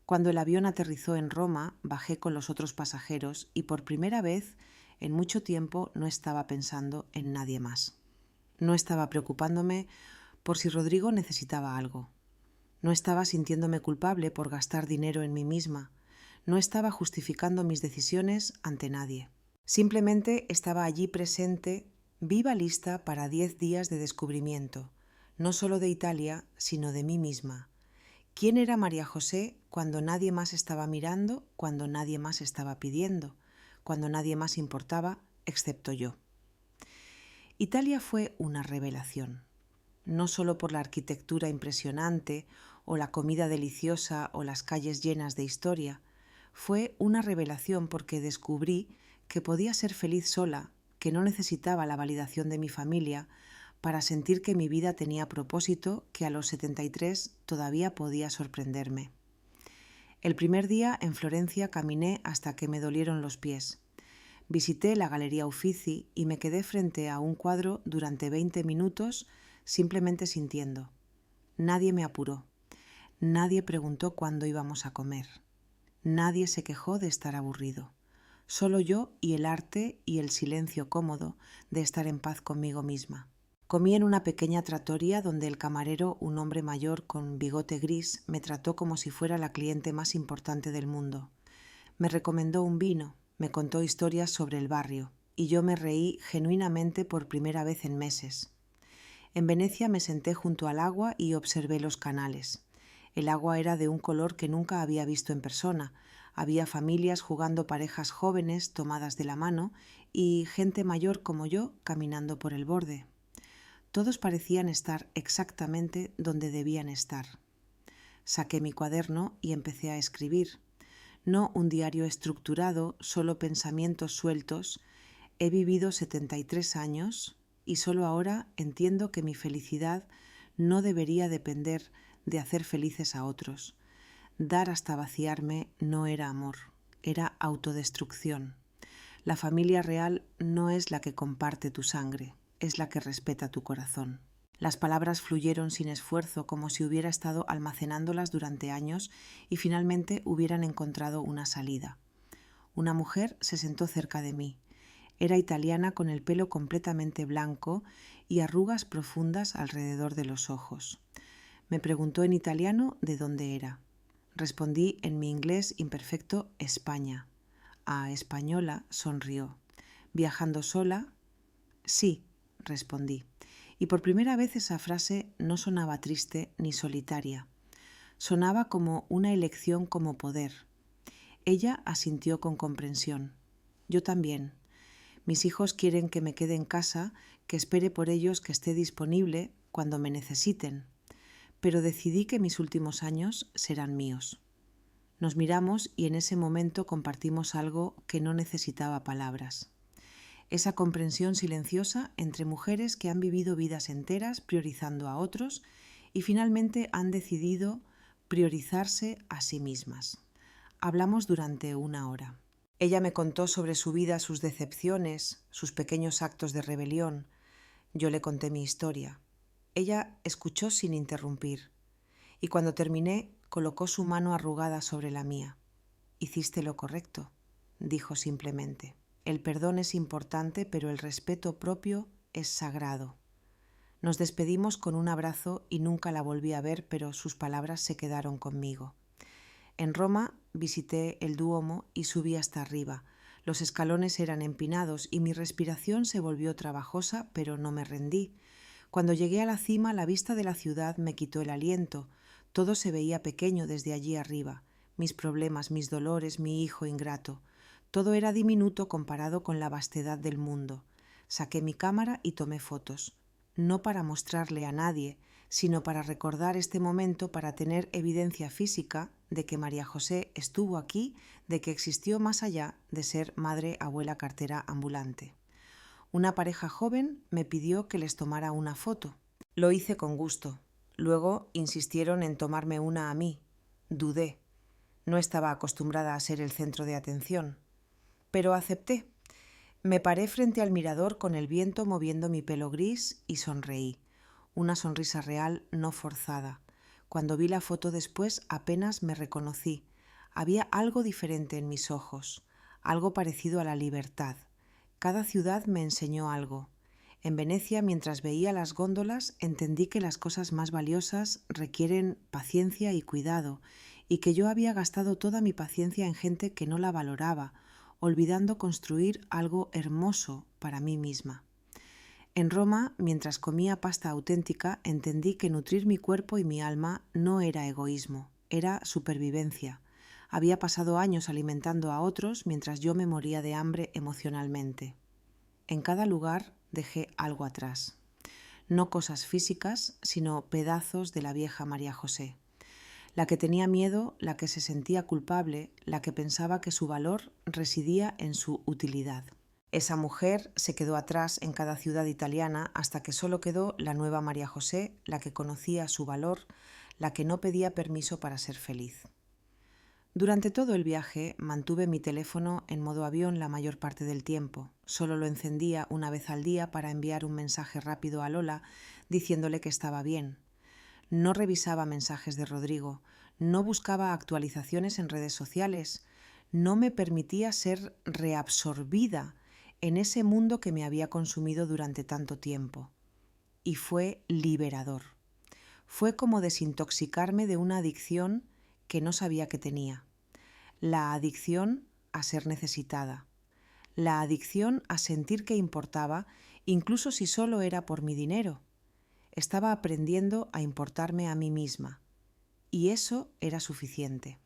Cuando el avión aterrizó en Roma, bajé con los otros pasajeros y por primera vez en mucho tiempo no estaba pensando en nadie más. No estaba preocupándome por si Rodrigo necesitaba algo. No estaba sintiéndome culpable por gastar dinero en mí misma. No estaba justificando mis decisiones ante nadie. Simplemente estaba allí presente, viva, lista para 10 días de descubrimiento, no solo de Italia, sino de mí misma. ¿Quién era María José cuando nadie más estaba mirando, cuando nadie más estaba pidiendo, cuando nadie más importaba, excepto yo? Italia fue una revelación, no solo por la arquitectura impresionante o la comida deliciosa o las calles llenas de historia. Fue una revelación porque descubrí que podía ser feliz sola, que no necesitaba la validación de mi familia para sentir que mi vida tenía propósito, que a los 73 todavía podía sorprenderme. El primer día en Florencia caminé hasta que me dolieron los pies. Visité la Galería Uffizi y me quedé frente a un cuadro durante 20 minutos simplemente sintiendo. Nadie me apuró. Nadie preguntó cuándo íbamos a comer. Nadie se quejó de estar aburrido. Solo yo y el arte y el silencio cómodo de estar en paz conmigo misma. Comí en una pequeña trattoria donde el camarero, un hombre mayor con bigote gris, me trató como si fuera la cliente más importante del mundo. Me recomendó un vino, me contó historias sobre el barrio, y yo me reí genuinamente por primera vez en meses. En Venecia me senté junto al agua y observé los canales. El agua era de un color que nunca había visto en persona. Había familias jugando, parejas jóvenes tomadas de la mano y gente mayor como yo caminando por el borde. Todos parecían estar exactamente donde debían estar. Saqué mi cuaderno y empecé a escribir. No un diario estructurado, solo pensamientos sueltos. He vivido 73 años y solo ahora entiendo que mi felicidad no debería depender de hacer felices a otros. Dar hasta vaciarme no era amor, era autodestrucción. La familia real no es la que comparte tu sangre, es la que respeta tu corazón. Las palabras fluyeron sin esfuerzo, como si hubiera estado almacenándolas durante años y finalmente hubieran encontrado una salida. Una mujer se sentó cerca de mí. Era italiana, con el pelo completamente blanco y arrugas profundas alrededor de los ojos. Me preguntó en italiano de dónde era. Respondí en mi inglés imperfecto: España. A española sonrió. ¿Viajando sola? Sí, respondí. Y por primera vez esa frase no sonaba triste ni solitaria. Sonaba como una elección como poder. Ella asintió con comprensión. Yo también. Mis hijos quieren que me quede en casa, que espere por ellos, que esté disponible cuando me necesiten. Pero decidí que mis últimos años serán míos. Nos miramos y en ese momento compartimos algo que no necesitaba palabras. Esa comprensión silenciosa entre mujeres que han vivido vidas enteras priorizando a otros y finalmente han decidido priorizarse a sí mismas. Hablamos durante 1 hora. Ella me contó sobre su vida, sus decepciones, sus pequeños actos de rebelión. Yo le conté mi historia. Ella escuchó sin interrumpir y cuando terminé colocó su mano arrugada sobre la mía. «Hiciste lo correcto», dijo simplemente. «El perdón es importante, pero el respeto propio es sagrado». Nos despedimos con un abrazo y nunca la volví a ver, pero sus palabras se quedaron conmigo. En Roma visité el Duomo y subí hasta arriba. Los escalones eran empinados y mi respiración se volvió trabajosa, pero no me rendí. Cuando llegué a la cima, la vista de la ciudad me quitó el aliento. Todo se veía pequeño desde allí arriba. Mis problemas, mis dolores, mi hijo ingrato. Todo era diminuto comparado con la vastedad del mundo. Saqué mi cámara y tomé fotos. No para mostrarle a nadie, sino para recordar este momento, para tener evidencia física de que María José estuvo aquí, de que existió más allá de ser madre, abuela, cartera ambulante. Una pareja joven me pidió que les tomara una foto. Lo hice con gusto. Luego insistieron en tomarme una a mí. Dudé. No estaba acostumbrada a ser el centro de atención. Pero acepté. Me paré frente al mirador con el viento moviendo mi pelo gris y sonreí. Una sonrisa real, no forzada. Cuando vi la foto después apenas me reconocí. Había algo diferente en mis ojos, algo parecido a la libertad. Cada ciudad me enseñó algo. En Venecia, mientras veía las góndolas, entendí que las cosas más valiosas requieren paciencia y cuidado, y que yo había gastado toda mi paciencia en gente que no la valoraba, olvidando construir algo hermoso para mí misma. En Roma, mientras comía pasta auténtica, entendí que nutrir mi cuerpo y mi alma no era egoísmo, era supervivencia. Había pasado años alimentando a otros mientras yo me moría de hambre emocionalmente. En cada lugar dejé algo atrás. No cosas físicas, sino pedazos de la vieja María José. La que tenía miedo, la que se sentía culpable, la que pensaba que su valor residía en su utilidad. Esa mujer se quedó atrás en cada ciudad italiana hasta que solo quedó la nueva María José, la que conocía su valor, la que no pedía permiso para ser feliz. Durante todo el viaje mantuve mi teléfono en modo avión la mayor parte del tiempo. Solo lo encendía una vez al día para enviar un mensaje rápido a Lola diciéndole que estaba bien. No revisaba mensajes de Rodrigo, no buscaba actualizaciones en redes sociales, no me permitía ser reabsorbida en ese mundo que me había consumido durante tanto tiempo. Y fue liberador. Fue como desintoxicarme de una adicción que no sabía que tenía. La adicción a ser necesitada. La adicción a sentir que importaba, incluso si solo era por mi dinero. Estaba aprendiendo a importarme a mí misma. Y eso era suficiente.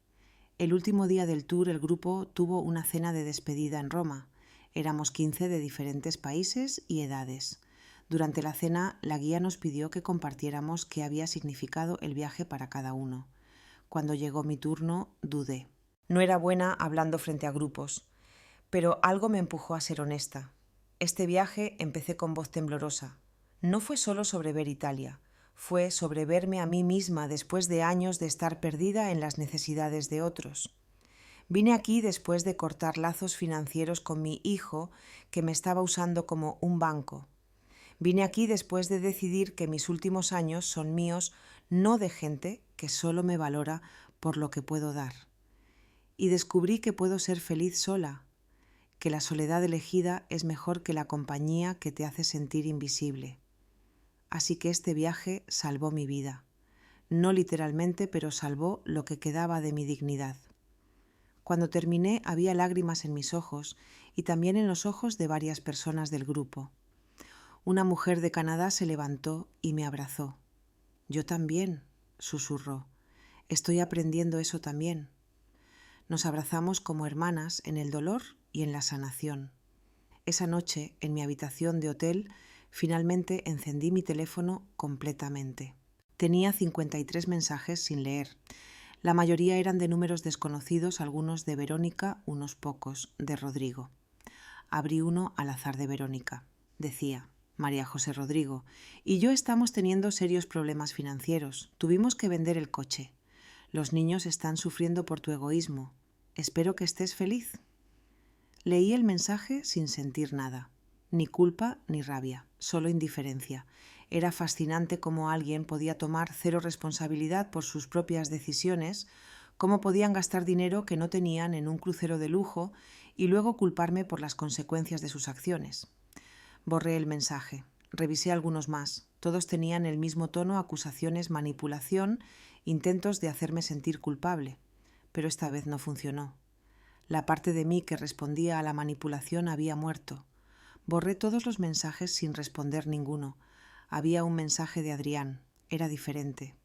El último día del tour, el grupo tuvo una cena de despedida en Roma. Éramos 15 de diferentes países y edades. Durante la cena, la guía nos pidió que compartiéramos qué había significado el viaje para cada uno. Cuando llegó mi turno, dudé. No era buena hablando frente a grupos, pero algo me empujó a ser honesta. Este viaje empecé con voz temblorosa. No fue solo sobre ver Italia, fue sobre verme a mí misma después de años de estar perdida en las necesidades de otros. Vine aquí después de cortar lazos financieros con mi hijo, que me estaba usando como un banco. Vine aquí después de decidir que mis últimos años son míos, no de gente que solo me valora por lo que puedo dar. Y descubrí que puedo ser feliz sola, que la soledad elegida es mejor que la compañía que te hace sentir invisible. Así que este viaje salvó mi vida. No literalmente, pero salvó lo que quedaba de mi dignidad. Cuando terminé había lágrimas en mis ojos y también en los ojos de varias personas del grupo. Una mujer de Canadá se levantó y me abrazó. «Yo también», susurró. «Estoy aprendiendo eso también». Nos abrazamos como hermanas en el dolor y en la sanación. Esa noche, en mi habitación de hotel, finalmente encendí mi teléfono completamente. Tenía 53 mensajes sin leer. La mayoría eran de números desconocidos, algunos de Verónica, unos pocos de Rodrigo. Abrí uno al azar de Verónica. Decía: «María José Rodrigo, y yo estamos teniendo serios problemas financieros. Tuvimos que vender el coche. Los niños están sufriendo por tu egoísmo. Espero que estés feliz». Leí el mensaje sin sentir nada. Ni culpa ni rabia, solo indiferencia. Era fascinante cómo alguien podía tomar cero responsabilidad por sus propias decisiones, cómo podían gastar dinero que no tenían en un crucero de lujo y luego culparme por las consecuencias de sus acciones. Borré el mensaje. Revisé algunos más. Todos tenían el mismo tono: acusaciones, manipulación, intentos de hacerme sentir culpable. Pero esta vez no funcionó. La parte de mí que respondía a la manipulación había muerto. Borré todos los mensajes sin responder ninguno. Había un mensaje de Adrián. Era diferente.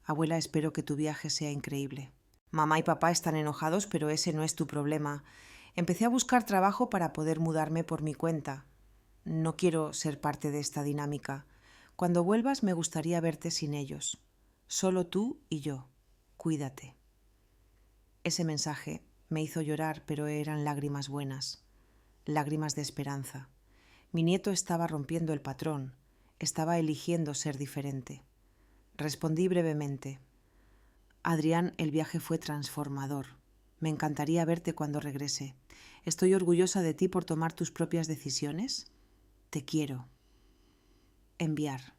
«Abuela, espero que tu viaje sea increíble. Mamá y papá están enojados, pero ese no es tu problema. Empecé a buscar trabajo para poder mudarme por mi cuenta. No quiero ser parte de esta dinámica. Cuando vuelvas me gustaría verte sin ellos. Solo tú y yo. Cuídate». Ese mensaje me hizo llorar, pero eran lágrimas buenas, lágrimas de esperanza. Mi nieto estaba rompiendo el patrón, estaba eligiendo ser diferente. Respondí brevemente: «Adrián, el viaje fue transformador. Me encantaría verte cuando regrese. Estoy orgullosa de ti por tomar tus propias decisiones. Te quiero». Enviar.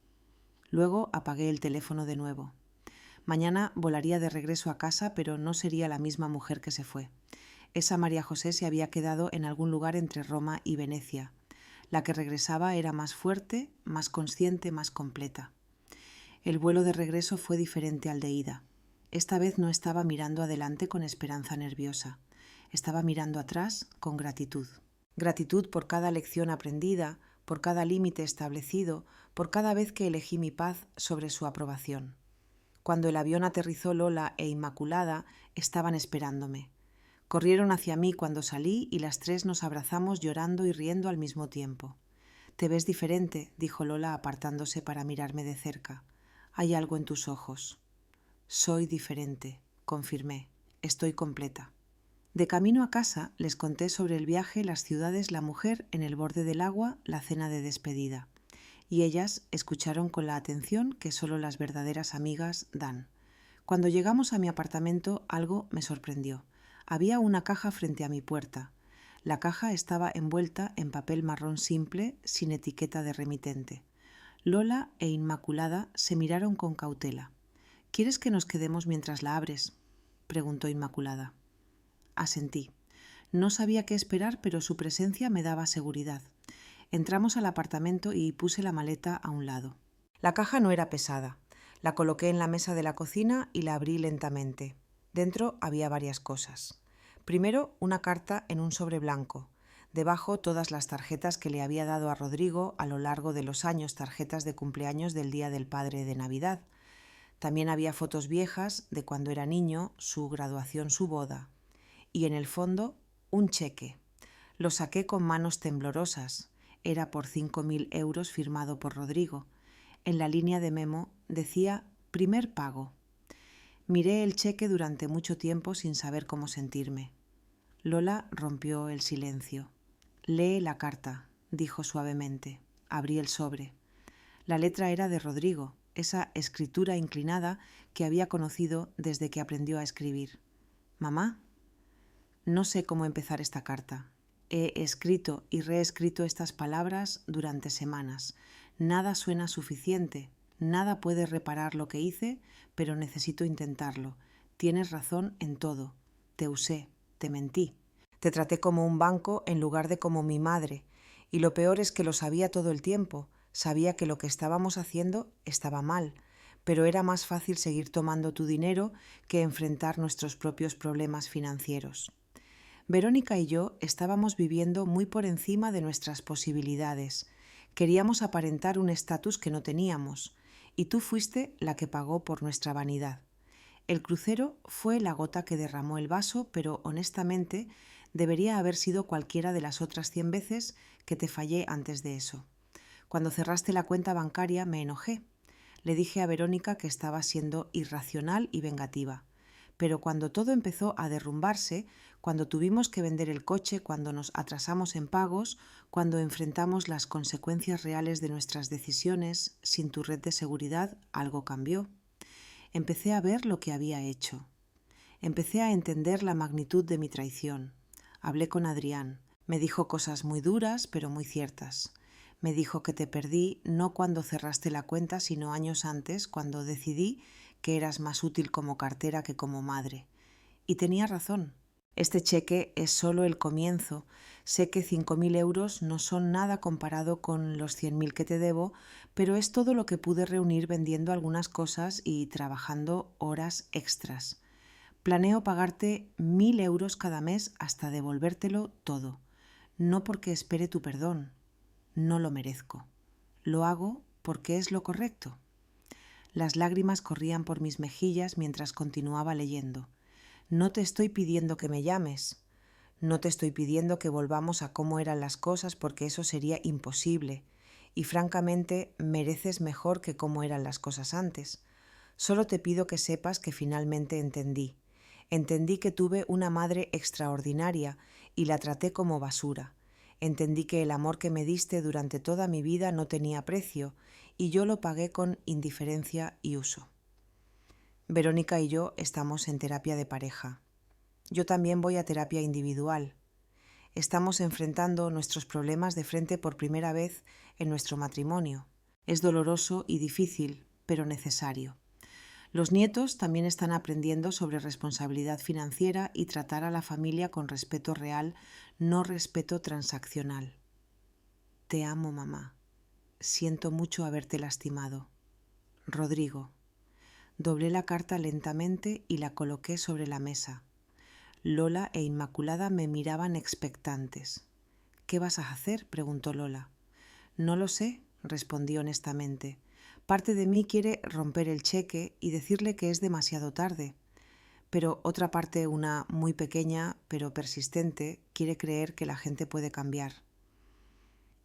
Luego apagué el teléfono de nuevo. Mañana volaría de regreso a casa, pero no sería la misma mujer que se fue. Esa María José se había quedado en algún lugar entre Roma y Venecia. La que regresaba era más fuerte, más consciente, más completa. El vuelo de regreso fue diferente al de ida. Esta vez no estaba mirando adelante con esperanza nerviosa. Estaba mirando atrás con gratitud. Gratitud por cada lección aprendida, por cada límite establecido, por cada vez que elegí mi paz sobre su aprobación. Cuando el avión aterrizó, Lola e Inmaculada estaban esperándome. Corrieron hacia mí cuando salí y las tres nos abrazamos llorando y riendo al mismo tiempo. «Te ves diferente», dijo Lola apartándose para mirarme de cerca. «Hay algo en tus ojos». «Soy diferente», confirmé. «Estoy completa». De camino a casa les conté sobre el viaje, las ciudades, la mujer en el borde del agua, la cena de despedida. Y ellas escucharon con la atención que solo las verdaderas amigas dan. Cuando llegamos a mi apartamento, algo me sorprendió. Había una caja frente a mi puerta. La caja estaba envuelta en papel marrón simple, sin etiqueta de remitente. Lola e Inmaculada se miraron con cautela. «¿Quieres que nos quedemos mientras la abres?», preguntó Inmaculada. Asentí. No sabía qué esperar, pero su presencia me daba seguridad. Entramos al apartamento y puse la maleta a un lado. La caja no era pesada. La coloqué en la mesa de la cocina y la abrí lentamente. Dentro había varias cosas. Primero, una carta en un sobre blanco. Debajo, todas las tarjetas que le había dado a Rodrigo a lo largo de los años, tarjetas de cumpleaños del Día del Padre de Navidad. También había fotos viejas de cuando era niño, su graduación, su boda. Y en el fondo, un cheque. Lo saqué con manos temblorosas. Era por 5.000 euros firmado por Rodrigo. En la línea de memo decía «primer pago». Miré el cheque durante mucho tiempo sin saber cómo sentirme. Lola rompió el silencio. «Lee la carta», dijo suavemente. Abrí el sobre. La letra era de Rodrigo, esa escritura inclinada que había conocido desde que aprendió a escribir. «Mamá, no sé cómo empezar esta carta. He escrito y reescrito estas palabras durante semanas. Nada suena suficiente, nada puede reparar lo que hice, pero necesito intentarlo. Tienes razón en todo. Te usé, te mentí. Te traté como un banco en lugar de como mi madre. Y lo peor es que lo sabía todo el tiempo. Sabía que lo que estábamos haciendo estaba mal, pero era más fácil seguir tomando tu dinero que enfrentar nuestros propios problemas financieros. Verónica y yo estábamos viviendo muy por encima de nuestras posibilidades. Queríamos aparentar un estatus que no teníamos, y tú fuiste la que pagó por nuestra vanidad. El crucero fue la gota que derramó el vaso, pero honestamente debería haber sido cualquiera de las otras 100 veces que te fallé antes de eso. Cuando cerraste la cuenta bancaria me enojé. Le dije a Verónica que estaba siendo irracional y vengativa. Pero cuando todo empezó a derrumbarse, cuando tuvimos que vender el coche, cuando nos atrasamos en pagos, cuando enfrentamos las consecuencias reales de nuestras decisiones, sin tu red de seguridad, algo cambió. Empecé a ver lo que había hecho. Empecé a entender la magnitud de mi traición. Hablé con Adrián. Me dijo cosas muy duras, pero muy ciertas. Me dijo que te perdí no cuando cerraste la cuenta, sino años antes, cuando decidí que eras más útil como cartera que como madre. Y tenía razón. Este cheque es solo el comienzo. Sé que 5.000 euros no son nada comparado con los 100.000 que te debo, pero es todo lo que pude reunir vendiendo algunas cosas y trabajando horas extras. Planeo pagarte 1.000 euros cada mes hasta devolvértelo todo. No porque espere tu perdón. No lo merezco. Lo hago porque es lo correcto. Las lágrimas corrían por mis mejillas mientras continuaba leyendo. No te estoy pidiendo que me llames. No te estoy pidiendo que volvamos a cómo eran las cosas porque eso sería imposible. Y francamente mereces mejor que cómo eran las cosas antes. Solo te pido que sepas que finalmente entendí. Entendí que tuve una madre extraordinaria y la traté como basura. Entendí que el amor que me diste durante toda mi vida no tenía precio y yo lo pagué con indiferencia y uso. Verónica y yo estamos en terapia de pareja. Yo también voy a terapia individual. Estamos enfrentando nuestros problemas de frente por primera vez en nuestro matrimonio. Es doloroso y difícil, pero necesario. Los nietos también están aprendiendo sobre responsabilidad financiera y tratar a la familia con respeto real, no respeto transaccional. Te amo, mamá. Siento mucho haberte lastimado. Rodrigo. Doblé la carta lentamente y la coloqué sobre la mesa. Lola e Inmaculada me miraban expectantes. ¿Qué vas a hacer?, preguntó Lola. No lo sé, respondí honestamente. Parte de mí quiere romper el cheque y decirle que es demasiado tarde, pero otra parte, una muy pequeña pero persistente, quiere creer que la gente puede cambiar.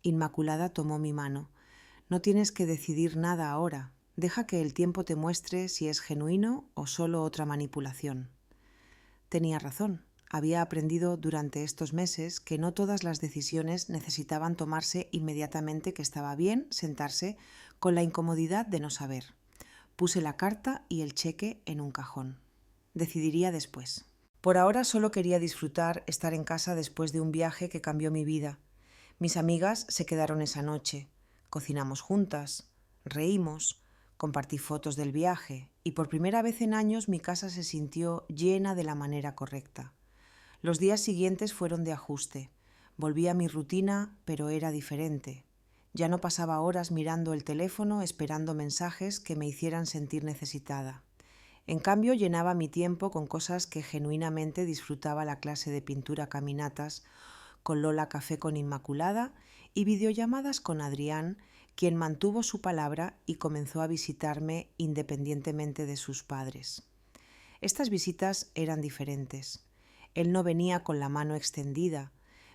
Inmaculada tomó mi mano. No tienes que decidir nada ahora. Deja que el tiempo te muestre si es genuino o solo otra manipulación. Tenía razón. Había aprendido durante estos meses que no todas las decisiones necesitaban tomarse inmediatamente, que estaba bien sentarse con la incomodidad de no saber. Puse la carta y el cheque en un cajón. Decidiría después. Por ahora solo quería disfrutar estar en casa después de un viaje que cambió mi vida. Mis amigas se quedaron esa noche. Cocinamos juntas, reímos, compartí fotos del viaje y por primera vez en años mi casa se sintió llena de la manera correcta. Los días siguientes fueron de ajuste. Volví a mi rutina, pero era diferente. Ya no pasaba horas mirando el teléfono esperando mensajes que me hicieran sentir necesitada. En cambio, llenaba mi tiempo con cosas que genuinamente disfrutaba: la clase de pintura, caminatas con Lola, café con Inmaculada y videollamadas con Adrián, quien mantuvo su palabra y comenzó a visitarme independientemente de sus padres. Estas visitas eran diferentes. Él no venía con la mano extendida,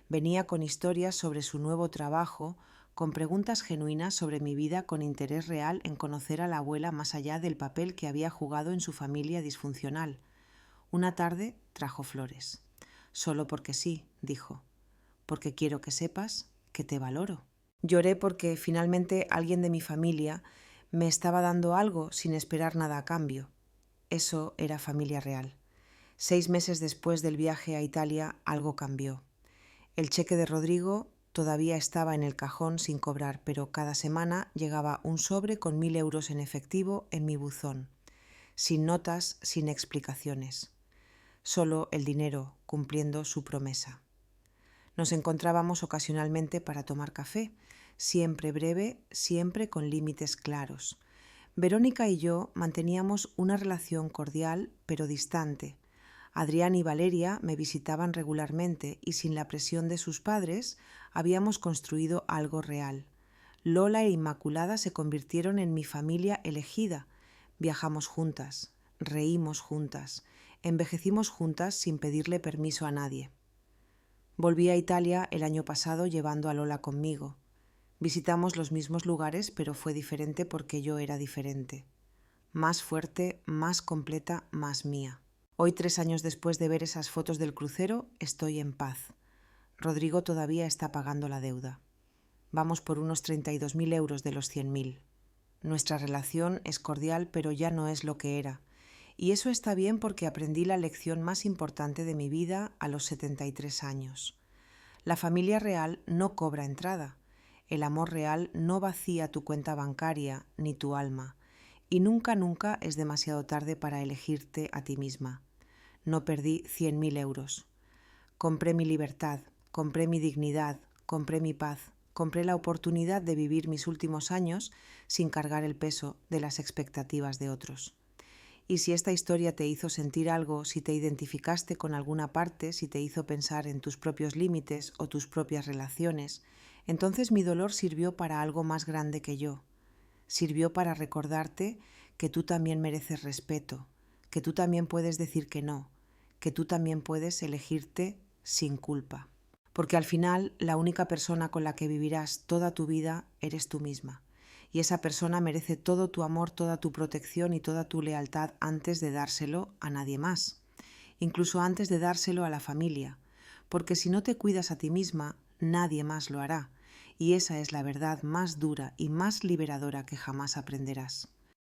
venía con historias sobre su nuevo trabajo, con preguntas genuinas sobre mi vida, con interés real en conocer a la abuela más allá del papel que había jugado en su familia disfuncional. Una tarde trajo flores. Solo porque sí, dijo, porque quiero que sepas que te valoro. Lloré porque finalmente alguien de mi familia me estaba dando algo sin esperar nada a cambio. Eso era familia real. 6 meses después del viaje a Italia, algo cambió. El cheque de Rodrigo Todavía estaba en el cajón sin cobrar, pero cada semana llegaba un sobre con 1.000 euros en efectivo en mi buzón, sin notas, sin explicaciones. Solo el dinero cumpliendo su promesa. Nos encontrábamos ocasionalmente para tomar café, siempre breve, siempre con límites claros. Verónica y yo manteníamos una relación cordial pero distante. Adrián y Valeria me visitaban regularmente y sin la presión de sus padres habíamos construido algo real. Lola e Inmaculada se convirtieron en mi familia elegida. Viajamos juntas, reímos juntas, envejecimos juntas sin pedirle permiso a nadie. Volví a Italia el año pasado llevando a Lola conmigo. Visitamos los mismos lugares, pero fue diferente porque yo era diferente. Más fuerte, más completa, más mía. Hoy, 3 años después de ver esas fotos del crucero, estoy en paz. Rodrigo todavía está pagando la deuda. Vamos por unos 32.000 euros de los 100.000. Nuestra relación es cordial, pero ya no es lo que era. Y eso está bien porque aprendí la lección más importante de mi vida a los 73 años. La familia real no cobra entrada. El amor real no vacía tu cuenta bancaria ni tu alma. Y nunca, nunca es demasiado tarde para elegirte a ti misma. No perdí 100.000 euros. Compré mi libertad, compré mi dignidad, compré mi paz, compré la oportunidad de vivir mis últimos años sin cargar el peso de las expectativas de otros. Y si esta historia te hizo sentir algo, si te identificaste con alguna parte, si te hizo pensar en tus propios límites o tus propias relaciones, entonces mi dolor sirvió para algo más grande que yo. Sirvió para recordarte que tú también mereces respeto, que tú también puedes decir que no, que tú también puedes elegirte sin culpa. Porque al final la única persona con la que vivirás toda tu vida eres tú misma. Y esa persona merece todo tu amor, toda tu protección y toda tu lealtad antes de dárselo a nadie más. Incluso antes de dárselo a la familia. Porque si no te cuidas a ti misma, nadie más lo hará. Y esa es la verdad más dura y más liberadora que jamás aprenderás.